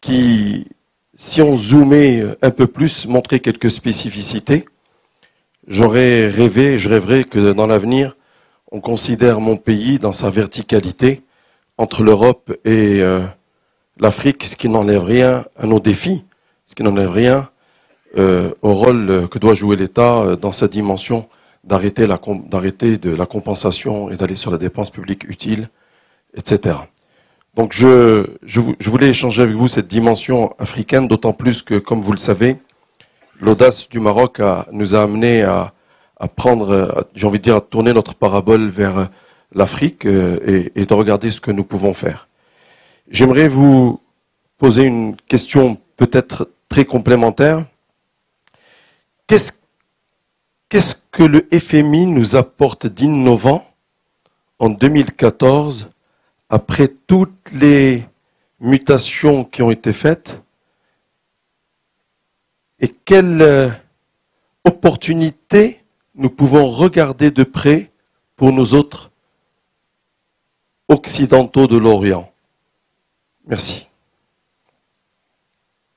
qui, si on zoomait un peu plus, montraient quelques spécificités. J'aurais rêvé, je rêverais que dans l'avenir, on considère mon pays dans sa verticalité entre l'Europe et l'Afrique, ce qui n'enlève rien à nos défis, ce qui n'enlève rien au rôle que doit jouer l'État dans sa dimension d'arrêter de la compensation et d'aller sur la dépense publique utile, etc. Donc je voulais échanger avec vous cette dimension africaine, d'autant plus que, comme vous le savez, l'audace du Maroc nous a amené à prendre, j'ai envie de dire, à tourner notre parabole vers l'Afrique et de regarder ce que nous pouvons faire. J'aimerais vous poser une question peut-être très complémentaire. Qu'est-ce que le FMI nous apporte d'innovant en 2014, après toutes les mutations qui ont été faites, et quelle opportunité nous pouvons regarder de près pour nous autres occidentaux de l'Orient? Merci.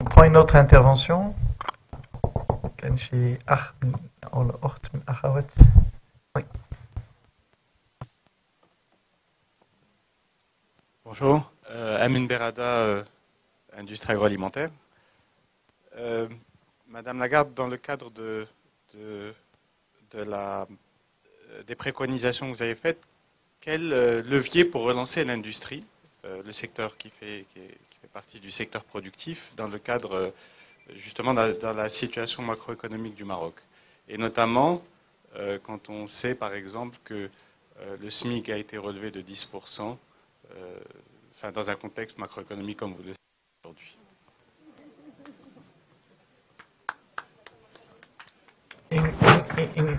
On prend une autre intervention. Oui. Bonjour, Amin Berada, industrie agroalimentaire. Madame Lagarde, dans le cadre des préconisations que vous avez faites, quel levier pour relancer l'industrie, le secteur qui fait partie du secteur productif, dans le cadre justement dans la situation macroéconomique du Maroc? Et notamment, quand on sait par exemple que le SMIC a été relevé de 10%, dans un contexte macroéconomique comme vous le savez aujourd'hui.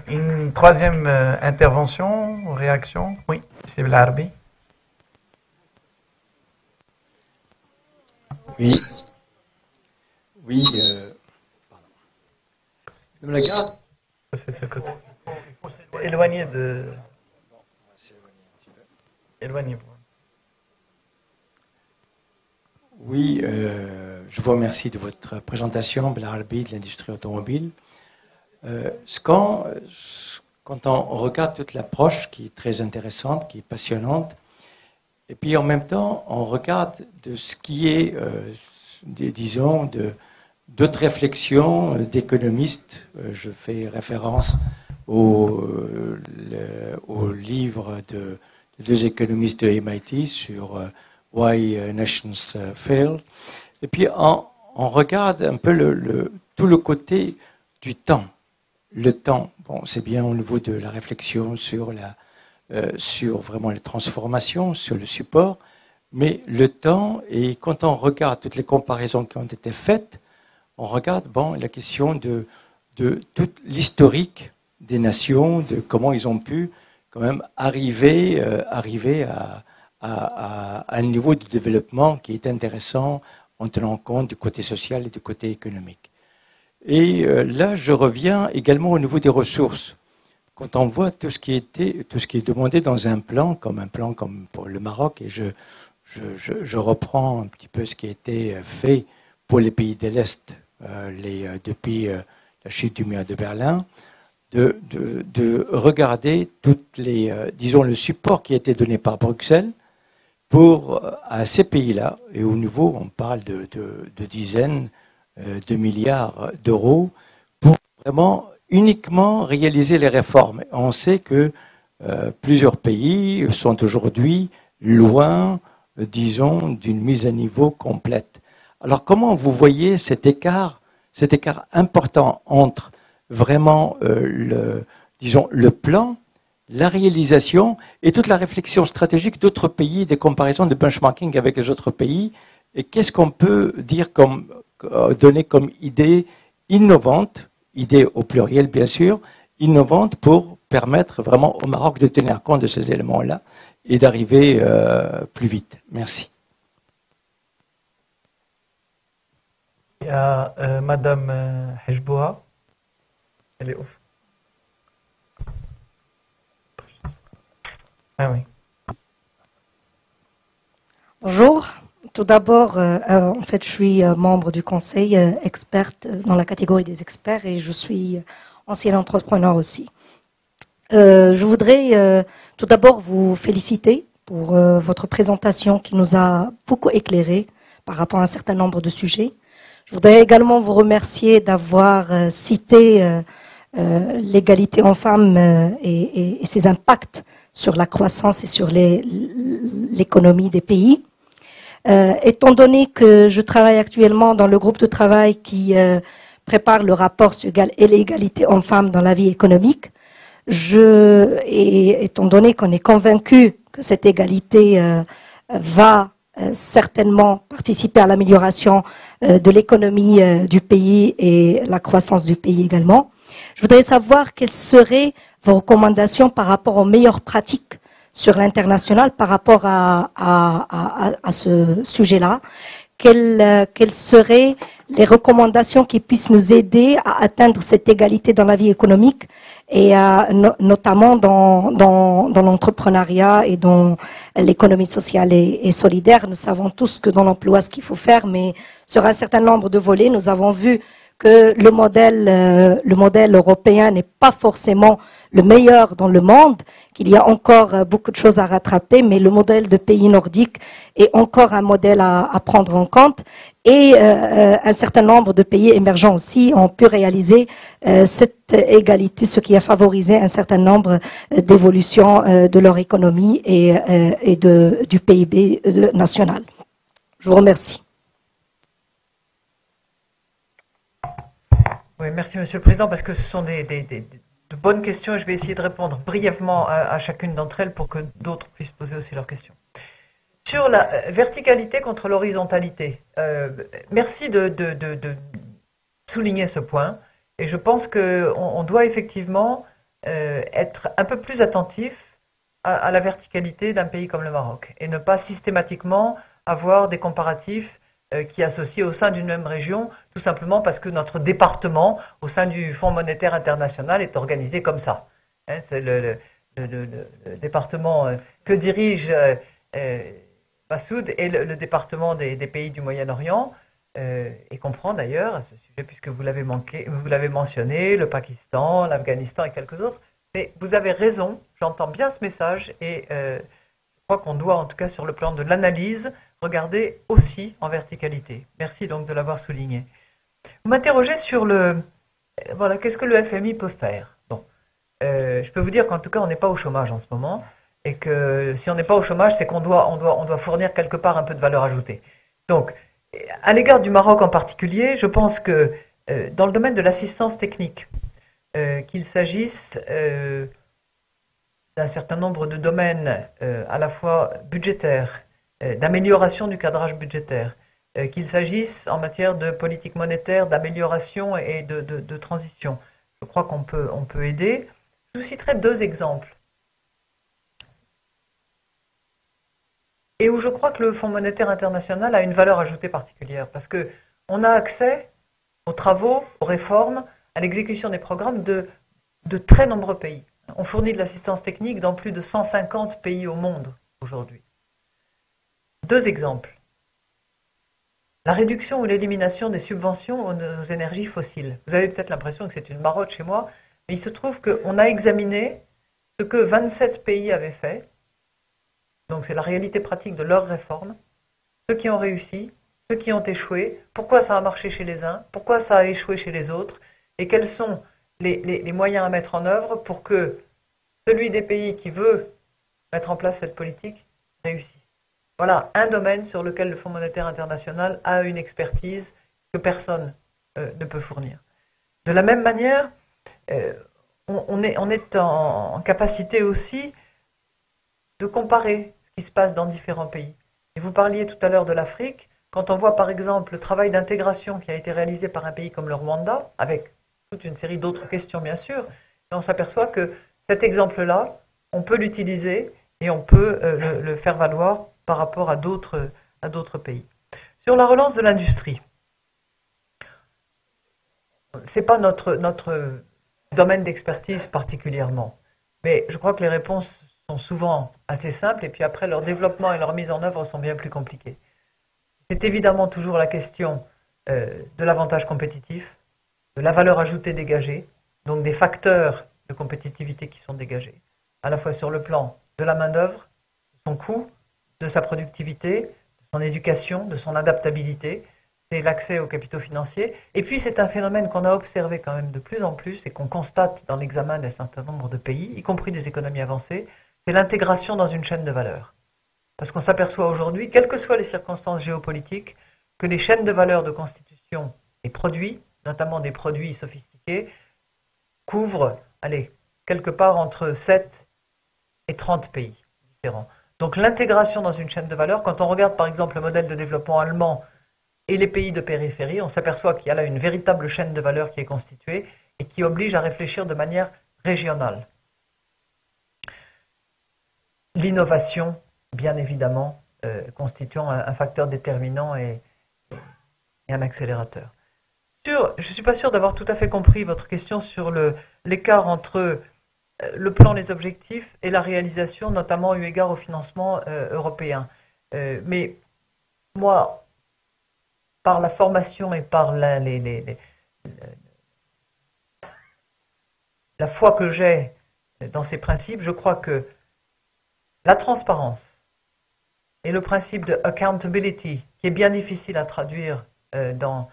Une troisième intervention, réaction? Oui, c'est Larbi. Oui. Oui. Madame Lagarde. C'est de ce côté. Éloigné de. Éloignez-vous. Oui, je vous remercie de votre présentation, Bilal Al-Harbi, de l'industrie automobile. Quand on regarde toute l'approche qui est très intéressante, qui est passionnante, et puis en même temps, on regarde de ce qui est, disons, d'autres réflexions d'économistes. Je fais référence au livre de deux économistes de MIT sur Why Nations Fail. Et puis on regarde un peu tout le côté du temps. Le temps, bon, c'est bien au niveau de la réflexion sur vraiment les transformations, sur le support, mais le temps, et quand on regarde toutes les comparaisons qui ont été faites, on regarde la question de tout l'historique des nations, de comment ils ont pu quand même arriver à un niveau de développement qui est intéressant en tenant compte du côté social et du côté économique. Et là, je reviens également au niveau des ressources. Quand on voit tout ce qui est demandé dans un plan comme pour le Maroc, et je reprends un petit peu ce qui a été fait pour les pays de l'Est depuis la chute du mur de Berlin, de regarder toutes disons, le support qui a été donné par Bruxelles à ces pays-là, et au niveau, on parle de dizaines de milliards d'euros, pour vraiment uniquement réaliser les réformes. On sait que plusieurs pays sont aujourd'hui loin, disons, d'une mise à niveau complète. Alors comment vous voyez cet écart important entre vraiment le plan, la réalisation et toute la réflexion stratégique d'autres pays, des comparaisons de benchmarking avec les autres pays, et qu'est-ce qu'on peut dire donner comme idée innovante, idée au pluriel bien sûr, innovante pour permettre vraiment au Maroc de tenir compte de ces éléments-là et d'arriver plus vite. Merci. Il y a Madame Hejboua. Elle est ouf. Ah oui. Bonjour. Tout d'abord, en fait, je suis membre du conseil, experte dans la catégorie des experts, et je suis ancien entrepreneur aussi. Je voudrais tout d'abord vous féliciter pour votre présentation qui nous a beaucoup éclairé par rapport à un certain nombre de sujets. Je voudrais également vous remercier d'avoir cité l'égalité hommes-femmes et ses impacts sur la croissance et sur l'économie des pays. Étant donné que je travaille actuellement dans le groupe de travail qui prépare le rapport sur l'égalité hommes-femmes dans la vie économique, et étant donné qu'on est convaincu que cette égalité va certainement participer à l'amélioration de l'économie du pays et la croissance du pays également, je voudrais savoir quelles seraient vos recommandations par rapport aux meilleures pratiques sur l'international par rapport à ce sujet-là. Quelles seraient les recommandations qui puissent nous aider à atteindre cette égalité dans la vie économique et notamment dans l'entrepreneuriat et dans l'économie sociale et solidaire. Nous savons tous que dans l'emploi, ce qu'il faut faire, mais sur un certain nombre de volets, nous avons vu que le modèle européen n'est pas forcément le meilleur dans le monde, qu'il y a encore beaucoup de choses à rattraper, mais le modèle de pays nordiques est encore un modèle à prendre en compte. Et un certain nombre de pays émergents aussi ont pu réaliser cette égalité, ce qui a favorisé un certain nombre d'évolutions de leur économie et du PIB national. Je vous remercie. Oui, merci Monsieur le Président, parce que ce sont de bonnes questions et je vais essayer de répondre brièvement à chacune d'entre elles pour que d'autres puissent poser aussi leurs questions. Sur la verticalité contre l'horizontalité, merci de souligner ce point et je pense qu'on doit effectivement être un peu plus attentif à la verticalité d'un pays comme le Maroc et ne pas systématiquement avoir des comparatifs qui associent au sein d'une même région, tout simplement parce que notre département, au sein du Fonds monétaire international, est organisé comme ça. Hein, c'est le département que dirige Massoud et le département des pays du Moyen-Orient, et comprend d'ailleurs à ce sujet, puisque vous l'avez mentionné, le Pakistan, l'Afghanistan et quelques autres. Mais vous avez raison, j'entends bien ce message, et je crois qu'on doit, en tout cas sur le plan de l'analyse, regarder aussi en verticalité. Merci donc de l'avoir souligné. Vous m'interrogez sur voilà, qu'est-ce que le FMI peut faire? Bon, je peux vous dire qu'en tout cas, on n'est pas au chômage en ce moment, et que si on n'est pas au chômage, c'est qu'on doit fournir quelque part un peu de valeur ajoutée. Donc, à l'égard du Maroc en particulier, je pense que dans le domaine de l'assistance technique, qu'il s'agisse d'un certain nombre de domaines à la fois budgétaires, d'amélioration du cadrage budgétaire, qu'il s'agisse en matière de politique monétaire, d'amélioration et de transition. Je crois qu'on peut aider. Je vous citerai 2 exemples. Et où je crois que le Fonds monétaire international a une valeur ajoutée particulière, parce qu'on a accès aux travaux, aux réformes, à l'exécution des programmes de très nombreux pays. On fournit de l'assistance technique dans plus de 150 pays au monde aujourd'hui. 2 exemples. La réduction ou l'élimination des subventions aux énergies fossiles. Vous avez peut-être l'impression que c'est une marotte chez moi, mais il se trouve qu'on a examiné ce que 27 pays avaient fait. Donc c'est la réalité pratique de leurs réformes. Ceux qui ont réussi, ceux qui ont échoué, pourquoi ça a marché chez les uns, pourquoi ça a échoué chez les autres, et quels sont les moyens à mettre en œuvre pour que celui des pays qui veut mettre en place cette politique réussisse. Voilà un domaine sur lequel le Fonds monétaire international a une expertise que personne ne peut fournir. De la même manière, on est en capacité aussi de comparer ce qui se passe dans différents pays. Et vous parliez tout à l'heure de l'Afrique. Quand on voit par exemple le travail d'intégration qui a été réalisé par un pays comme le Rwanda, avec toute une série d'autres questions bien sûr, on s'aperçoit que cet exemple-là, on peut l'utiliser et on peut le faire valoir par rapport à d'autres pays. Sur la relance de l'industrie, ce n'est pas notre domaine d'expertise particulièrement, mais je crois que les réponses sont souvent assez simples et puis après leur développement et leur mise en œuvre sont bien plus compliquées. C'est évidemment toujours la question de l'avantage compétitif, de la valeur ajoutée dégagée, donc des facteurs de compétitivité qui sont dégagés, à la fois sur le plan de la main-d'œuvre, de son coût, de sa productivité, de son éducation, de son adaptabilité, c'est l'accès aux capitaux financiers. Et puis c'est un phénomène qu'on a observé quand même de plus en plus et qu'on constate dans l'examen d'un certain nombre de pays, y compris des économies avancées, c'est l'intégration dans une chaîne de valeur. Parce qu'on s'aperçoit aujourd'hui, quelles que soient les circonstances géopolitiques, que les chaînes de valeur de constitution des produits, notamment des produits sophistiqués, couvrent, quelque part entre 7 et 30 pays différents. Donc l'intégration dans une chaîne de valeur, quand on regarde par exemple le modèle de développement allemand et les pays de périphérie, on s'aperçoit qu'il y a là une véritable chaîne de valeur qui est constituée et qui oblige à réfléchir de manière régionale. L'innovation, bien évidemment, constituant un facteur déterminant et un accélérateur. Je ne suis pas sûr d'avoir tout à fait compris votre question sur l'écart entre le plan, les objectifs et la réalisation, notamment eu égard au financement européen. Mais moi, par la formation et par la foi que j'ai dans ces principes, je crois que la transparence et le principe de accountability, qui est bien difficile à traduire dans...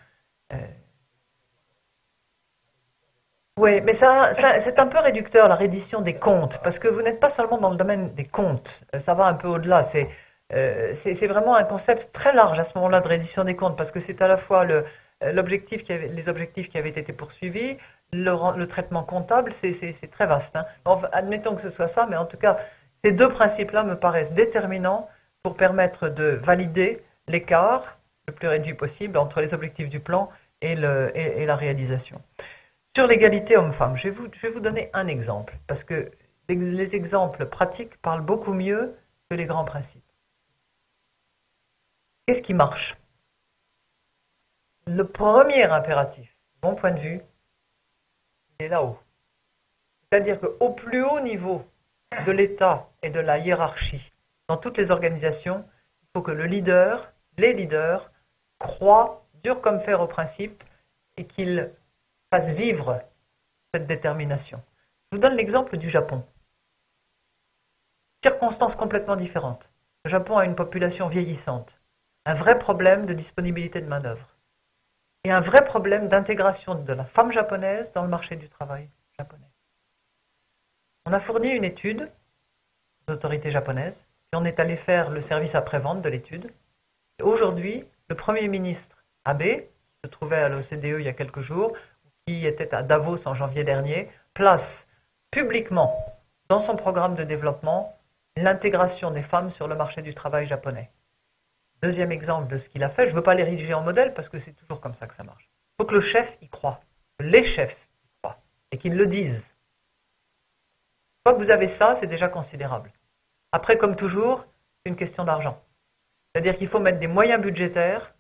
Oui, mais ça c'est un peu réducteur, la reddition des comptes, parce que vous n'êtes pas seulement dans le domaine des comptes, ça va un peu au-delà, c'est vraiment un concept très large à ce moment-là de reddition des comptes, parce que c'est à la fois les objectifs qui avaient été poursuivis, le traitement comptable, c'est très vaste. Hein. Enfin, admettons que ce soit ça, mais en tout cas, ces 2 principes-là me paraissent déterminants pour permettre de valider l'écart le plus réduit possible entre les objectifs du plan et la réalisation. Sur l'égalité homme-femme, je vais vous donner un exemple, parce que les exemples pratiques parlent beaucoup mieux que les grands principes. Qu'est-ce qui marche? le premier impératif, de mon point de vue, il est là-haut. C'est-à-dire qu'au plus haut niveau de l'État et de la hiérarchie, dans toutes les organisations, il faut que les leaders, croient dur comme fer au principe et qu'ils fassent vivre cette détermination. Je vous donne l'exemple du Japon. Circonstances complètement différentes. Le Japon a une population vieillissante, un vrai problème de disponibilité de main-d'œuvre et un vrai problème d'intégration de la femme japonaise dans le marché du travail japonais. On a fourni une étude aux autorités japonaises, puis on est allé faire le service après-vente de l'étude. Aujourd'hui, le Premier ministre Abe, qui se trouvait à l'OCDE il y a quelques jours, qui était à Davos en janvier dernier, place publiquement dans son programme de développement l'intégration des femmes sur le marché du travail japonais. Deuxième exemple de ce qu'il a fait, je ne veux pas l'ériger en modèle parce que c'est toujours comme ça que ça marche. Il faut que le chef y croie, que les chefs y croient et qu'ils le disent. Une fois que vous avez ça, c'est déjà considérable. Après, comme toujours, c'est une question d'argent. C'est-à-dire qu'il faut mettre des moyens budgétaires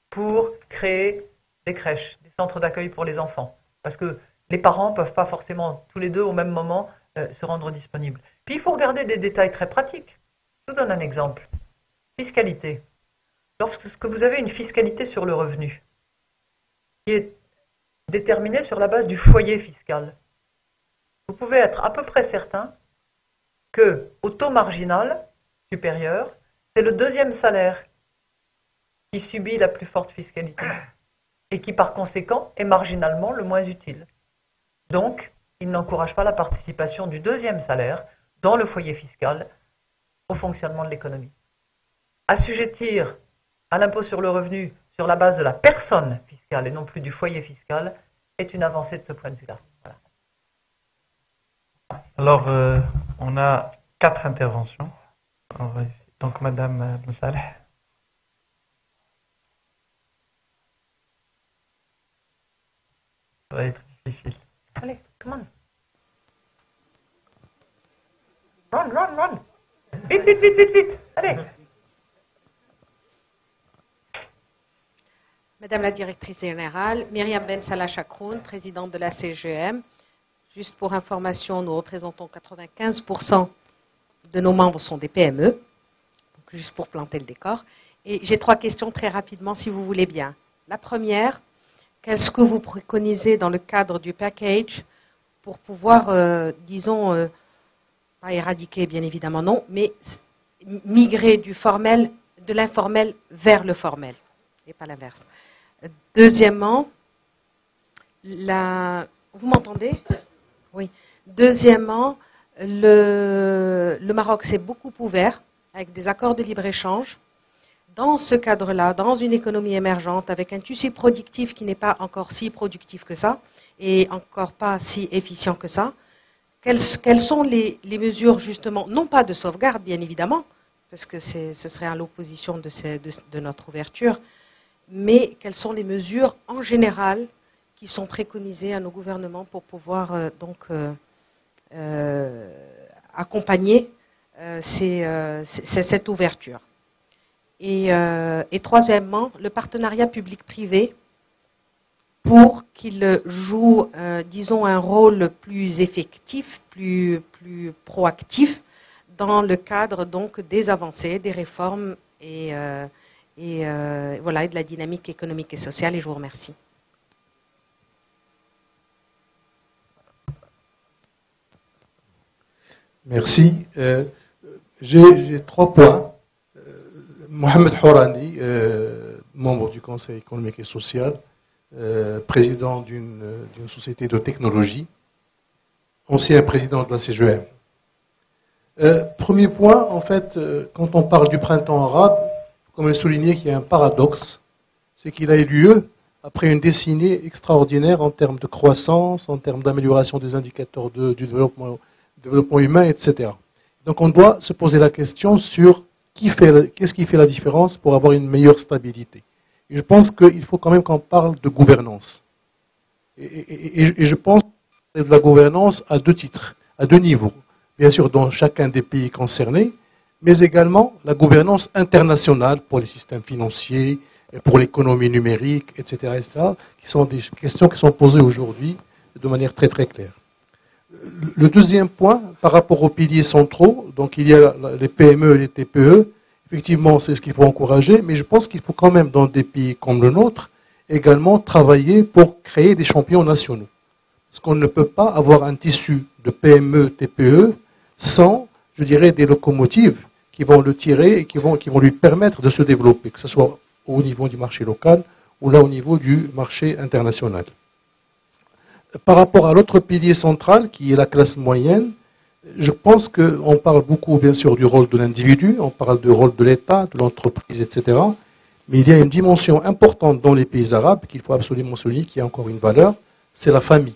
pour créer des crèches, des centres d'accueil pour les enfants. Parce que les parents ne peuvent pas forcément tous les deux au même moment se rendre disponibles. Puis il faut regarder des détails très pratiques. Je vous donne un exemple. Fiscalité. Lorsque vous avez une fiscalité sur le revenu, qui est déterminée sur la base du foyer fiscal, vous pouvez être à peu près certain qu'au taux marginal supérieur, c'est le deuxième salaire qui subit la plus forte fiscalité et qui par conséquent est marginalement le moins utile. Donc, il n'encourage pas la participation du deuxième salaire dans le foyer fiscal au fonctionnement de l'économie. Assujettir à l'impôt sur le revenu sur la base de la personne fiscale et non plus du foyer fiscal est une avancée de ce point de vue-là. Voilà. Alors, on a 4 interventions. Donc, Madame Msaleh. Ça va être difficile. Allez, come on. Run. Vite. Allez. Madame la directrice générale, Myriam Ben Salah Chakroun, présidente de la CGM. Juste pour information, nous représentons 95% de nos membres sont des PME, donc juste pour planter le décor. Et j'ai 3 questions très rapidement, si vous voulez bien. La première, qu'est-ce que vous préconisez dans le cadre du package pour pouvoir, disons, pas éradiquer, bien évidemment non, mais migrer de l'informel vers le formel, et pas l'inverse. Deuxièmement, vous m'entendez? Oui. Deuxièmement, le Maroc s'est beaucoup ouvert avec des accords de libre-échange. Dans ce cadre-là, dans une économie émergente, avec un tissu productif qui n'est pas encore si productif que ça, et encore pas si efficient que ça, quelles sont les mesures, justement, non pas de sauvegarde, bien évidemment, parce que ce serait à l'opposition de notre ouverture, mais quelles sont les mesures en général qui sont préconisées à nos gouvernements pour pouvoir accompagner cette ouverture. Et troisièmement, le partenariat public-privé pour qu'il joue, disons, un rôle plus effectif, plus proactif dans le cadre donc des avancées, des réformes et de la dynamique économique et sociale. Et je vous remercie. Merci. J'ai 3 points. Mohamed Hourani, membre du Conseil économique et social, président d'une société de technologie, ancien président de la CGM. Premier point, en fait, quand on parle du printemps arabe, comme il souligné qu'il y a un paradoxe, c'est qu'il a eu lieu après une décennie extraordinaire en termes de croissance, en termes d'amélioration des indicateurs du développement humain, etc. Donc on doit se poser la question sur qu'est-ce qui fait la différence pour avoir une meilleure stabilité. Et je pense qu'il faut quand même qu'on parle de gouvernance. Et je pense de la gouvernance à 2 titres, à 2 niveaux. Bien sûr, dans chacun des pays concernés, mais également la gouvernance internationale pour les systèmes financiers, pour l'économie numérique, etc., qui sont des questions qui sont posées aujourd'hui de manière très très claire. Le deuxième point, par rapport aux piliers centraux, donc il y a les PME et les TPE, effectivement c'est ce qu'il faut encourager, mais je pense qu'il faut quand même dans des pays comme le nôtre, également travailler pour créer des champions nationaux. Parce qu'on ne peut pas avoir un tissu de PME, TPE sans, je dirais, des locomotives qui vont le tirer et qui vont lui permettre de se développer, que ce soit au niveau du marché local ou là au niveau du marché international. Par rapport à l'autre pilier central, qui est la classe moyenne, je pense qu'on parle beaucoup, bien sûr, du rôle de l'individu, on parle du rôle de l'État, de l'entreprise, etc. Mais il y a une dimension importante dans les pays arabes qu'il faut absolument souligner, qui a encore une valeur, c'est la famille.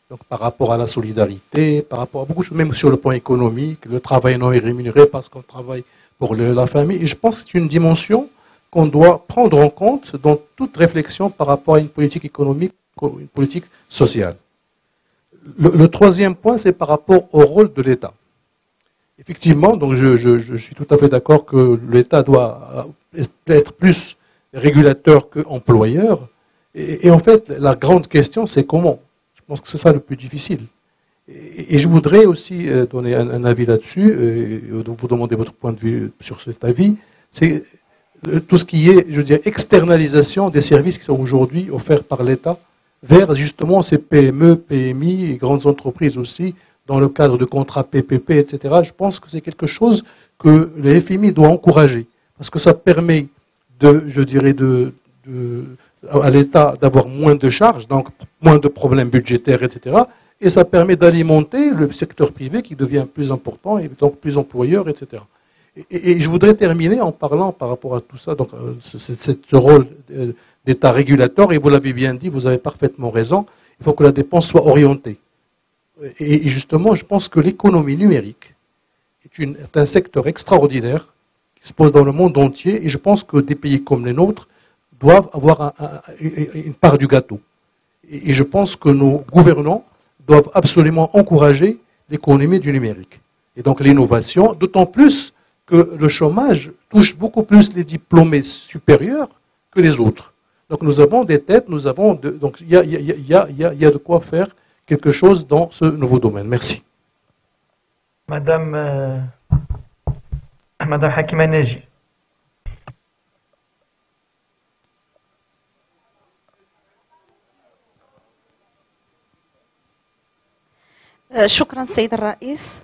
Donc par rapport à la solidarité, par rapport à beaucoup de choses, même sur le plan économique, le travail non rémunéré parce qu'on travaille pour la famille. Et je pense que c'est une dimension qu'on doit prendre en compte dans toute réflexion par rapport à une politique économique, une politique sociale. Le troisième point, c'est par rapport au rôle de l'État. Effectivement, donc je suis tout à fait d'accord que l'État doit être plus régulateur qu'employeur. Et en fait, la grande question, c'est comment. Je pense que c'est ça le plus difficile. Et je voudrais aussi donner un avis là-dessus, vous demander votre point de vue sur cet avis. C'est tout ce qui est, je dirais, externalisation des services qui sont aujourd'hui offerts par l'État vers justement ces PME, PMI et grandes entreprises aussi, dans le cadre de contrats PPP, etc. Je pense que c'est quelque chose que le FMI doit encourager, parce que ça permet je dirais, à l'État d'avoir moins de charges, donc moins de problèmes budgétaires, etc. Et ça permet d'alimenter le secteur privé qui devient plus important et donc plus employeur, etc. Et je voudrais terminer en parlant par rapport à tout ça, donc ce rôle d'État régulateur, et vous l'avez bien dit, vous avez parfaitement raison, il faut que la dépense soit orientée. Et justement, je pense que l'économie numérique est un secteur extraordinaire qui se pose dans le monde entier, et je pense que des pays comme les nôtres doivent avoir une part du gâteau. Et je pense que nos gouvernants doivent absolument encourager l'économie du numérique. Et donc l'innovation, d'autant plus que le chômage touche beaucoup plus les diplômés supérieurs que les autres. Donc nous avons des têtes, donc il y a de quoi faire quelque chose dans ce nouveau domaine. Merci. Madame Hakima Neji. شكرا سيد الرئيس.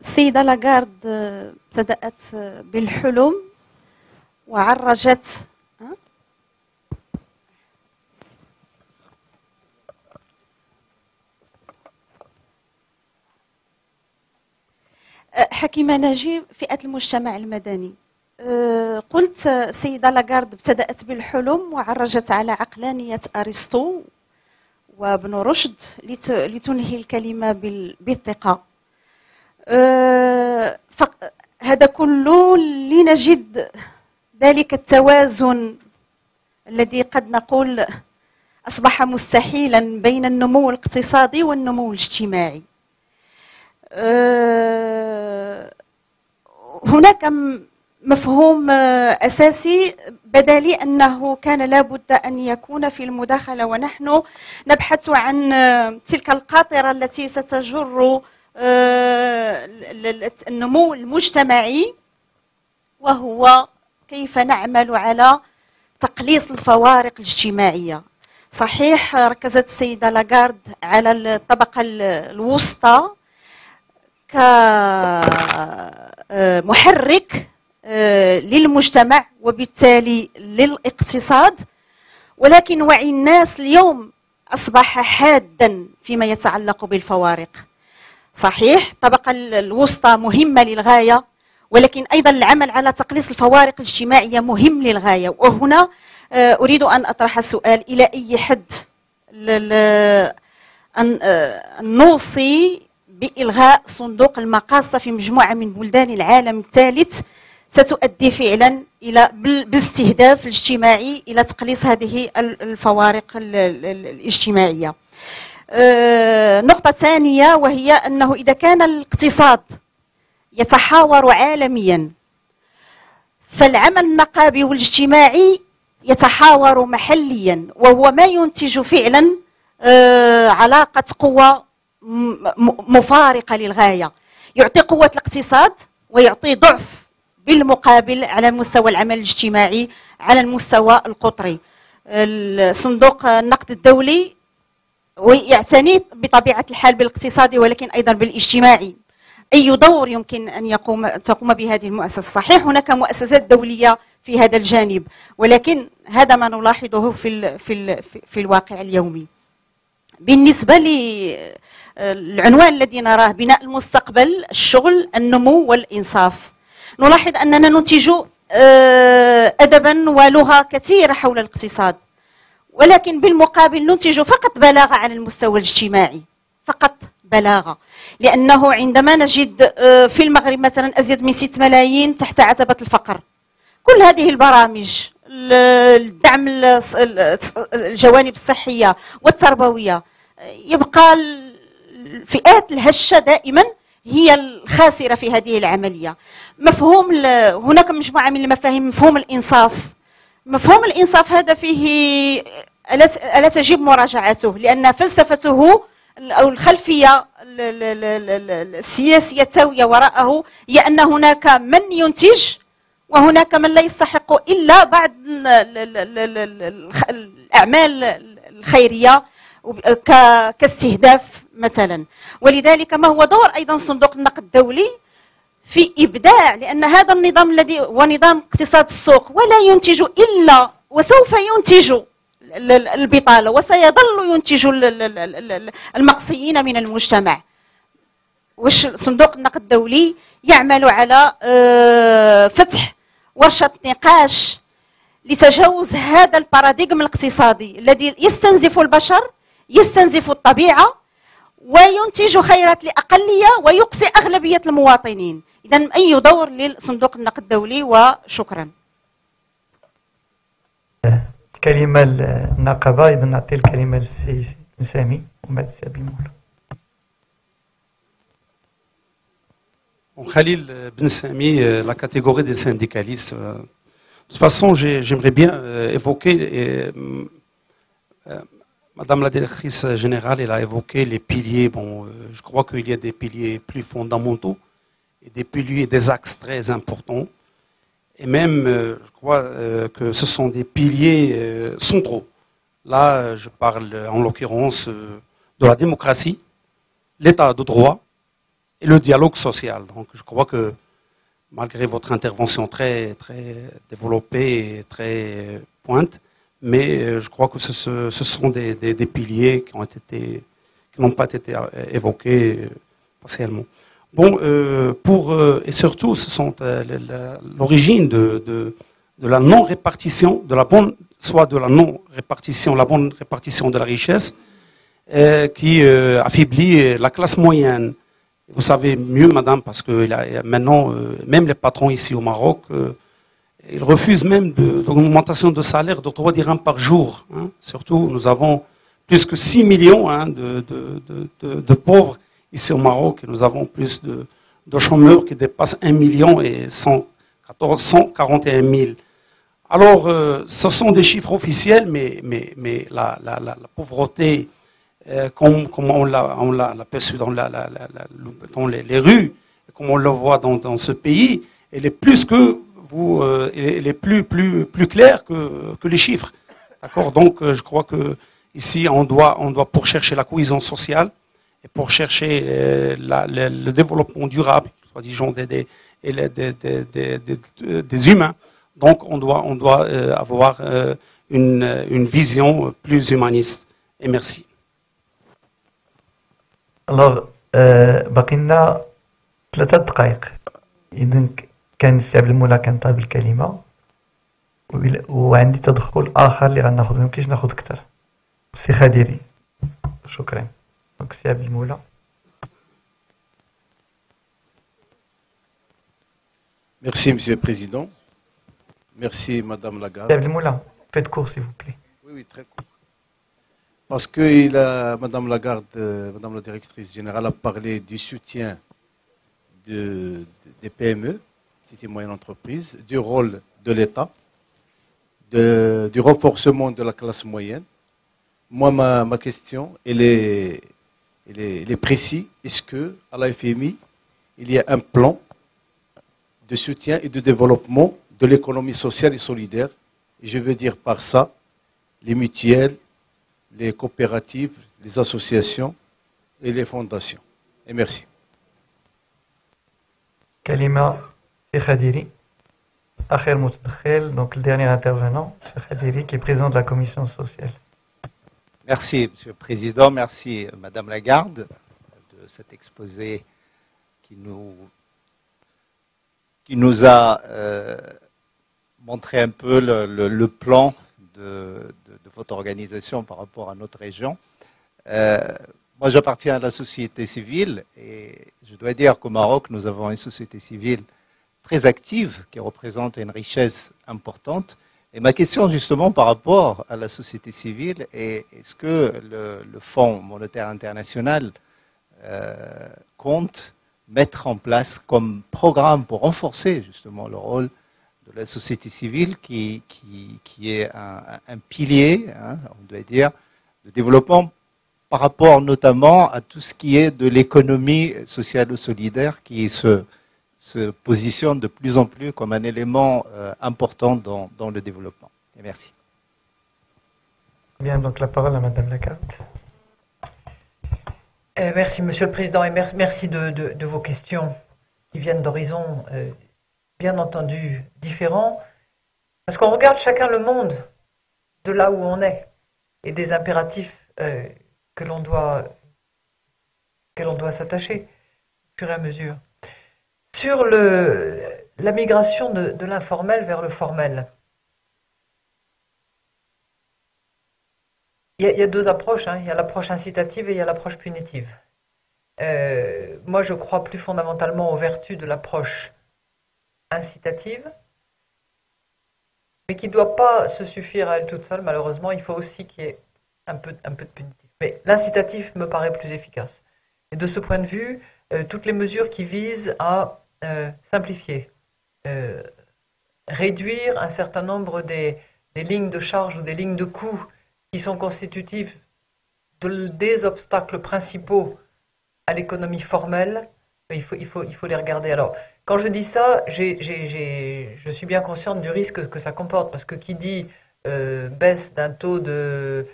السيدة لاغارد ابتدأت بالحلم وعرجت حكيمة ناجي فئة المجتمع المدني. قلت السيدة لاغارد ابتدأت بالحلم وعرجت على عقلانية أرسطو وابن رشد لتنهي الكلمة بالثقة. هذا كله لنجد ذلك التوازن الذي قد نقول أصبح مستحيلا بين النمو الاقتصادي والنمو الاجتماعي. هناك مفهوم أساسي بدا لي أنه كان لابد أن يكون في المداخلة، ونحن نبحث عن تلك القاطرة التي ستجر النمو المجتمعي، وهو كيف نعمل على تقليص الفوارق الاجتماعية. صحيح ركزت السيدة لاغارد على الطبقة الوسطى كمحرك للمجتمع وبالتالي للاقتصاد، ولكن وعي الناس اليوم أصبح حادا فيما يتعلق بالفوارق. صحيح الطبقة الوسطى مهمة للغاية، ولكن أيضا العمل على تقليص الفوارق الاجتماعية مهم للغاية. وهنا أريد أن أطرح سؤال: إلى أي حد أن نوصي بإلغاء صندوق المقاصة في مجموعة من بلدان العالم الثالث ستؤدي فعلا إلى بالاستهداف الاجتماعي إلى تقليص هذه الفوارق الاجتماعية. نقطة ثانية وهي أنه إذا كان الاقتصاد يتحاور عالميا فالعمل النقابي والاجتماعي يتحاور محليا، وهو ما ينتج فعلا علاقة قوة مفارقة للغاية، يعطي قوة الاقتصاد ويعطي ضعف بالمقابل على مستوى العمل الاجتماعي على المستوى القطري. صندوق النقد الدولي ويعتني بطبيعة الحال بالاقتصادي ولكن أيضا بالاجتماعي. أي دور يمكن أن تقوم بهذه المؤسسة؟ صحيح هناك مؤسسات دولية في هذا الجانب، ولكن هذا ما نلاحظه في الواقع اليومي. بالنسبة للعنوان الذي نراه بناء المستقبل، الشغل، النمو والإنصاف، نلاحظ أننا ننتج أدبا ولغة كثيرة حول الاقتصاد، ولكن بالمقابل ننتج فقط بلاغة على المستوى الاجتماعي، فقط بلاغة. لأنه عندما نجد في المغرب مثلا أزيد من 6 ملايين تحت عتبة الفقر، كل هذه البرامج، الدعم الجوانب الصحية والتربوية، يبقى الفئات الهشة دائما هي الخاسرة في هذه العملية. هناك مجموعة من المفاهيم. مفهوم الإنصاف، مفهوم الإنصاف هذا فيه ألا تجب مراجعته، لأن فلسفته أو الخلفية السياسية التاوية وراءه هي أن هناك من ينتج وهناك من لا يستحق إلا بعض الأعمال الخيرية كاستهداف مثلا. ولذلك ما هو دور أيضا صندوق النقد الدولي في إبداع، لأن هذا النظام الذي هو نظام اقتصاد السوق ولا ينتج إلا وسوف ينتج البطالة وسيظل ينتج المقصيين من المجتمع. وش صندوق النقد الدولي يعمل على فتح ورشة نقاش لتجاوز هذا الباراديغم الاقتصادي الذي يستنزف البشر، يستنزف الطبيعة وينتج خيرات لأقلية ويقصي أغلبية المواطنين. إذن أي دور لصندوق النقد الدولي؟ وشكرا. كلمة النقابة، إذا نعطي الكلمة للسي سامي ومن بعد السي بيمول. Khalil Ben Sami, la catégorie des syndicalistes. De toute façon, j'aimerais bien évoquer, Madame la directrice générale, elle a évoqué les piliers. Bon, je crois qu'il y a des piliers plus fondamentaux et des piliers, des axes très importants. Et même, je crois que ce sont des piliers centraux. Là, je parle en l'occurrence de la démocratie, l'état de droit et le dialogue social. Donc, je crois que malgré votre intervention très, très développée et très pointe, mais je crois que ce sont des piliers qui n'ont pas été évoqués partiellement. Bon, et surtout, ce sont l'origine de la non-répartition, soit de la non-répartition, la bonne répartition de la richesse, qui affaiblit la classe moyenne. Vous savez mieux, madame, parce que maintenant, même les patrons ici au Maroc, ils refusent même d'augmentation de salaire de 3 dirhams par jour. Hein. Surtout, nous avons plus que 6 millions de pauvres ici au Maroc, et nous avons plus de chômeurs qui dépassent 1 million et 141 000. Alors, ce sont des chiffres officiels, mais la pauvreté, comme on l'a perçu dans les rues, comme on le voit dans ce pays, elle est plus que elle est plus claire que les chiffres. D'accord. Donc, je crois que ici, on doit pour chercher la cohésion sociale et pour chercher le développement durable, soi-disant des humains. Donc, on doit avoir une vision plus humaniste. Et merci. Alors, باقي لنا 3 دقائق. إذن كان السي عبد المولى كان طالب الكلمة وعندي تدخل آخر اللي غناخذ، ميمكنش ناخذ أكثر. السي خديري. شكرا. دونك السي عبد المولى. Merci, Monsieur le Président. Merci, Madame Lagarde. Faites court, s'il vous plaît. Oui, oui, très court. Parce que Madame Lagarde, Madame la Directrice Générale, a parlé du soutien des PME, petites et moyennes entreprises, du rôle de l'État, du renforcement de la classe moyenne. Moi, ma question, elle est précise. Est-ce qu'à la FMI, il y a un plan de soutien et de développement de l'économie sociale et solidaire? Et je veux dire par ça les mutuelles, les coopératives, les associations et les fondations. Et merci. Kalima Khadiri, Akhir Moutdakhel, donc le dernier intervenant, Khadiri, qui est président de la commission sociale. Merci, Monsieur le Président. Merci, Madame Lagarde, de cet exposé qui nous a montré un peu le plan de votre organisation par rapport à notre région. Moi, j'appartiens à la société civile et je dois dire qu'au Maroc, nous avons une société civile très active qui représente une richesse importante. Et ma question, justement, par rapport à la société civile, est est-ce que le Fonds monétaire international compte mettre en place comme programme pour renforcer, justement, le rôle de la société civile qui est un pilier, hein, on doit dire, de développement par rapport notamment à tout ce qui est de l'économie sociale ou solidaire qui se positionne de plus en plus comme un élément important dans le développement. Et merci. Bien, donc la parole à Madame Lagarde. Merci, Monsieur le Président, et merci de vos questions qui viennent d'horizons bien entendu différents, parce qu'on regarde chacun le monde de là où on est et des impératifs que l'on doit s'attacher au fur et à mesure. Sur la migration de l'informel vers le formel, il y a deux approches, hein. Il y a l'approche incitative et il y a l'approche punitive. Moi, je crois plus fondamentalement aux vertus de l'approche incitative, mais qui ne doit pas se suffire à elle toute seule, malheureusement. Il faut aussi qu'il y ait un peu de punitif. Mais l'incitatif me paraît plus efficace. Et de ce point de vue, toutes les mesures qui visent à simplifier, réduire un certain nombre des lignes de charge ou des lignes de coûts qui sont constitutives des obstacles principaux à l'économie formelle, il faut les regarder. Alors, quand je dis ça, je suis bien consciente du risque que ça comporte, parce que qui dit baisse d'un taux de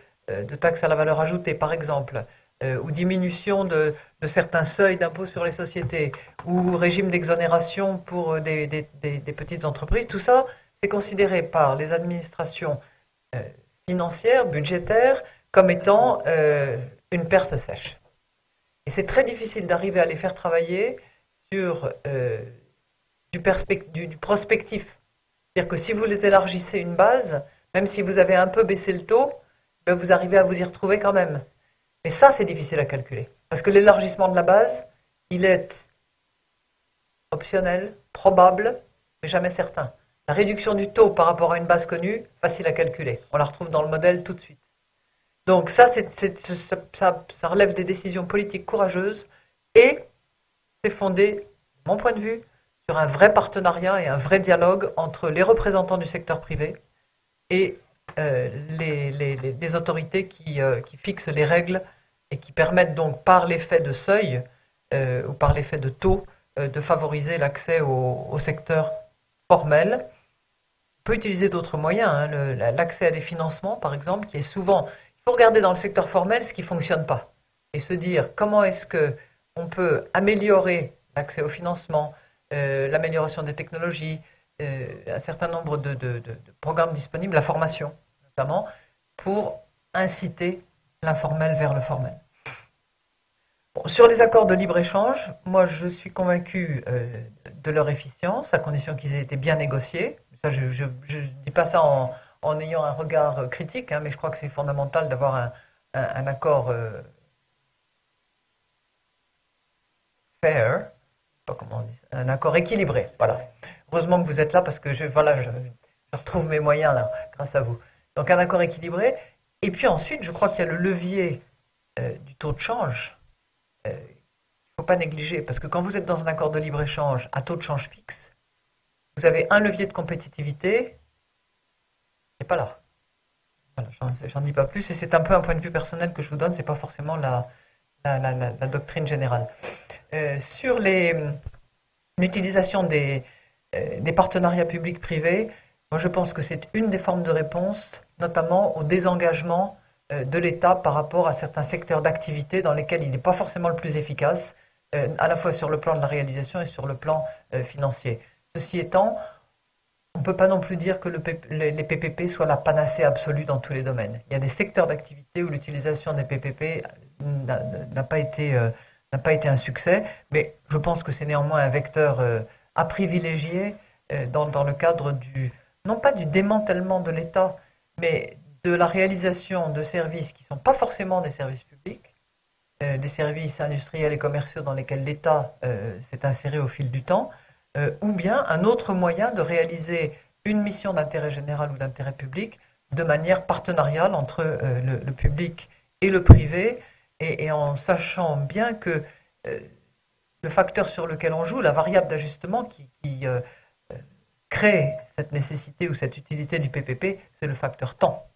taxe à la valeur ajoutée, par exemple, ou diminution de certains seuils d'impôt sur les sociétés, ou régime d'exonération pour des petites entreprises, tout ça, c'est considéré par les administrations financières, budgétaires, comme étant une perte sèche. Et c'est très difficile d'arriver à les faire travailler sur du prospectif. C'est-à-dire que si vous les élargissez une base, même si vous avez un peu baissé le taux, ben vous arrivez à vous y retrouver quand même. Mais ça, c'est difficile à calculer. Parce que l'élargissement de la base, il est optionnel, probable, mais jamais certain. La réduction du taux par rapport à une base connue, facile à calculer. On la retrouve dans le modèle tout de suite. Donc ça relève des décisions politiques courageuses et c'est fondé, de mon point de vue, sur un vrai partenariat et un vrai dialogue entre les représentants du secteur privé et les autorités qui fixent les règles et qui permettent donc par l'effet de seuil ou par l'effet de taux de favoriser l'accès au secteur formel. On peut utiliser d'autres moyens, hein, l'accès à des financements par exemple, qui est souvent... Il faut regarder dans le secteur formel ce qui ne fonctionne pas et se dire comment est-ce qu'on peut améliorer l'accès au financement, l'amélioration des technologies, un certain nombre de programmes disponibles, la formation notamment, pour inciter l'informel vers le formel. Bon, sur les accords de libre-échange, moi je suis convaincu de leur efficience, à condition qu'ils aient été bien négociés. Ça, je ne dis pas ça en ayant un regard critique, hein, mais je crois que c'est fondamental d'avoir un accord fair, pas comment on dit, un accord équilibré, voilà, heureusement que vous êtes là parce que je retrouve mes moyens là, grâce à vous. Donc un accord équilibré. Et puis ensuite, je crois qu'il y a le levier du taux de change. Il ne faut pas négliger, parce que quand vous êtes dans un accord de libre-échange à taux de change fixe, vous avez un levier de compétitivité qui n'est pas là. Voilà, j'en dis pas plus, et c'est un peu un point de vue personnel que je vous donne, c'est pas forcément la doctrine générale. Sur l'utilisation des partenariats publics-privés, moi je pense que c'est une des formes de réponse, notamment au désengagement de l'État par rapport à certains secteurs d'activité dans lesquels il n'est pas forcément le plus efficace, à la fois sur le plan de la réalisation et sur le plan financier. Ceci étant, on ne peut pas non plus dire que les PPP soient la panacée absolue dans tous les domaines. Il y a des secteurs d'activité où l'utilisation des PPP n'a pas été un succès, mais je pense que c'est néanmoins un vecteur à privilégier dans le cadre non pas du démantèlement de l'État, mais de la réalisation de services qui ne sont pas forcément des services publics, des services industriels et commerciaux dans lesquels l'État s'est inséré au fil du temps, ou bien un autre moyen de réaliser une mission d'intérêt général ou d'intérêt public de manière partenariale entre le public et le privé, et en sachant bien que le facteur sur lequel on joue, la variable d'ajustement qui crée cette nécessité ou cette utilité du PPP, c'est le facteur temps.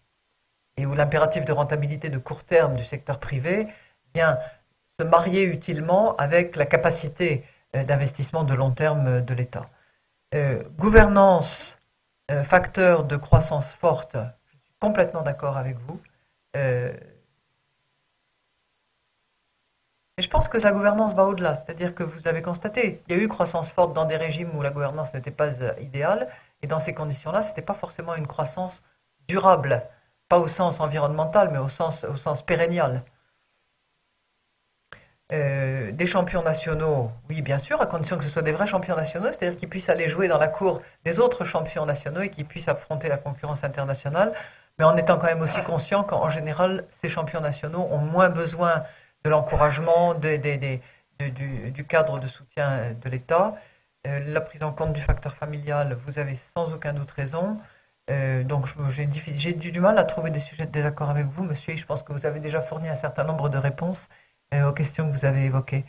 Et où l'impératif de rentabilité de court terme du secteur privé vient se marier utilement avec la capacité d'investissement de long terme de l'État. Gouvernance, facteur de croissance forte, je suis complètement d'accord avec vous. Et je pense que la gouvernance va au-delà, c'est-à-dire que vous l'avez constaté, il y a eu croissance forte dans des régimes où la gouvernance n'était pas idéale, et dans ces conditions-là, ce n'était pas forcément une croissance durable, pas au sens environnemental, mais au sens pérennial. Des champions nationaux, oui bien sûr, à condition que ce soit des vrais champions nationaux, c'est-à-dire qu'ils puissent aller jouer dans la cour des autres champions nationaux et qu'ils puissent affronter la concurrence internationale, mais en étant quand même aussi conscient qu'en général, ces champions nationaux ont moins besoin de l'encouragement, du cadre de soutien de l'État. La prise en compte du facteur familial, vous avez sans aucun doute raison. Donc j'ai du mal à trouver des sujets de désaccord avec vous, monsieur, et je pense que vous avez déjà fourni un certain nombre de réponses aux questions que vous avez évoquées.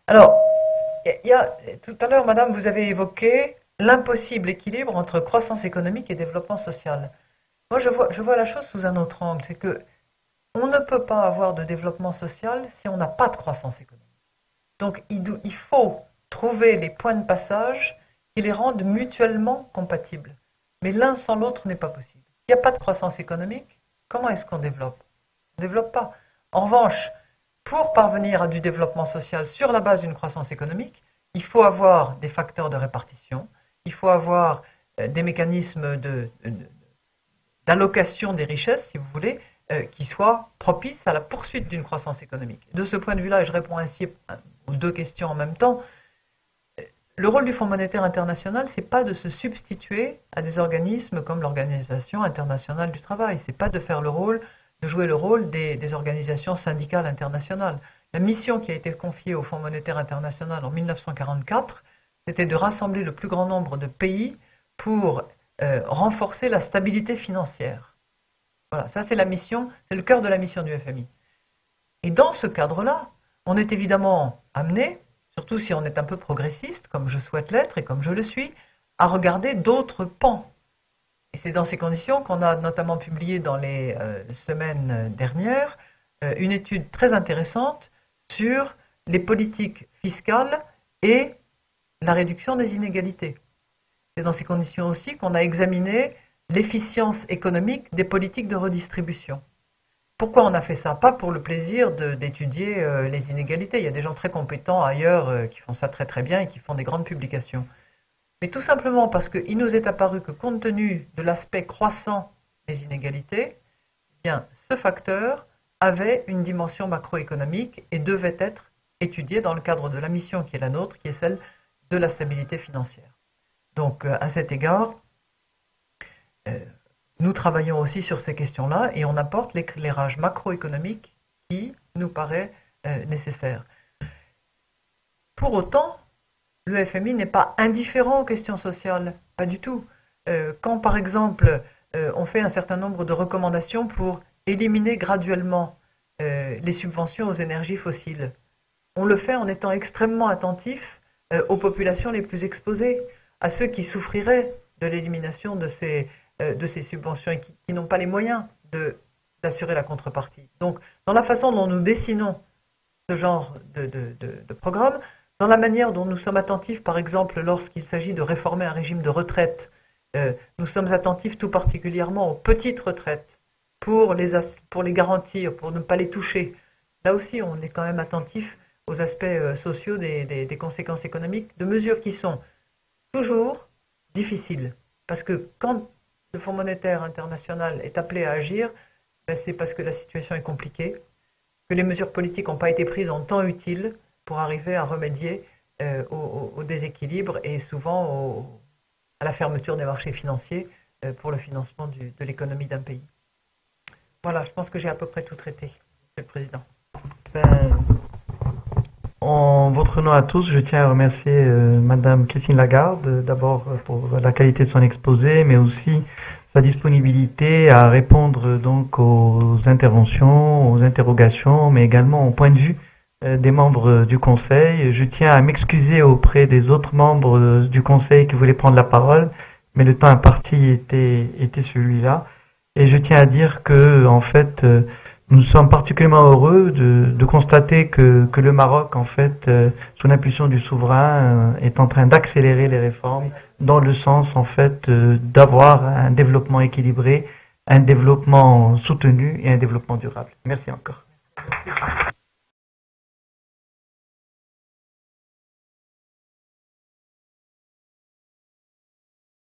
Alors, tout à l'heure, madame, vous avez évoqué l'impossible équilibre entre croissance économique et développement social. Moi, je vois la chose sous un autre angle, c'est que on ne peut pas avoir de développement social si on n'a pas de croissance économique. Donc, il faut trouver les points de passage qui les rendent mutuellement compatibles. Mais l'un sans l'autre n'est pas possible. S'il n'y a pas de croissance économique, comment est-ce qu'on développe? On ne développe pas. En revanche, pour parvenir à du développement social sur la base d'une croissance économique, il faut avoir des facteurs de répartition, il faut avoir des mécanismes d'allocation des richesses, si vous voulez, qui soient propices à la poursuite d'une croissance économique. De ce point de vue-là, et je réponds ainsi aux deux questions en même temps, le rôle du Fonds monétaire international, ce n'est pas de se substituer à des organismes comme l'Organisation internationale du travail. Ce n'est pas de jouer le rôle des organisations syndicales internationales. La mission qui a été confiée au Fonds monétaire international en 1944, c'était de rassembler le plus grand nombre de pays pour renforcer la stabilité financière. Voilà, ça c'est la mission, c'est le cœur de la mission du FMI. Et dans ce cadre-là, on est évidemment amené, surtout si on est un peu progressiste, comme je souhaite l'être et comme je le suis, à regarder d'autres pans. Et c'est dans ces conditions qu'on a notamment publié dans les semaines dernières une étude très intéressante sur les politiques fiscales et la réduction des inégalités. C'est dans ces conditions aussi qu'on a examiné l'efficience économique des politiques de redistribution. Pourquoi on a fait ça? Pas pour le plaisir d'étudier les inégalités. Il y a des gens très compétents ailleurs qui font ça très très bien et qui font des grandes publications. Mais tout simplement parce qu'il nous est apparu que compte tenu de l'aspect croissant des inégalités, eh bien, ce facteur avait une dimension macroéconomique et devait être étudié dans le cadre de la mission qui est la nôtre, qui est celle de la stabilité financière. Donc à cet égard, nous travaillons aussi sur ces questions-là et on apporte l'éclairage macroéconomique qui nous paraît nécessaire. Pour autant, le FMI n'est pas indifférent aux questions sociales, pas du tout. Quand, par exemple, on fait un certain nombre de recommandations pour éliminer graduellement les subventions aux énergies fossiles, on le fait en étant extrêmement attentif aux populations les plus exposées, à ceux qui souffriraient de l'élimination de ces subventions et qui n'ont pas les moyens d'assurer la contrepartie. Donc, dans la façon dont nous dessinons ce genre de programme, dans la manière dont nous sommes attentifs, par exemple, lorsqu'il s'agit de réformer un régime de retraite, nous sommes attentifs tout particulièrement aux petites retraites pour les garantir, pour ne pas les toucher. Là aussi, on est quand même attentif aux aspects sociaux des conséquences économiques, de mesures qui sont toujours difficiles. Parce que quand le Fonds monétaire international est appelé à agir, c'est parce que la situation est compliquée, que les mesures politiques n'ont pas été prises en temps utile pour arriver à remédier au déséquilibre et souvent à la fermeture des marchés financiers pour le financement de l'économie d'un pays. Voilà, je pense que j'ai à peu près tout traité, Monsieur le Président. En votre nom à tous, je tiens à remercier Madame Christine Lagarde, d'abord pour la qualité de son exposé, mais aussi sa disponibilité à répondre donc aux interventions, aux interrogations, mais également au point de vue des membres du Conseil. Je tiens à m'excuser auprès des autres membres du Conseil qui voulaient prendre la parole, mais le temps imparti était celui-là. Et je tiens à dire que, en fait, nous sommes particulièrement heureux de constater que le Maroc, en fait, sous l'impulsion du souverain, est en train d'accélérer les réformes dans le sens, en fait, d'avoir un développement équilibré, un développement soutenu et un développement durable. Merci encore.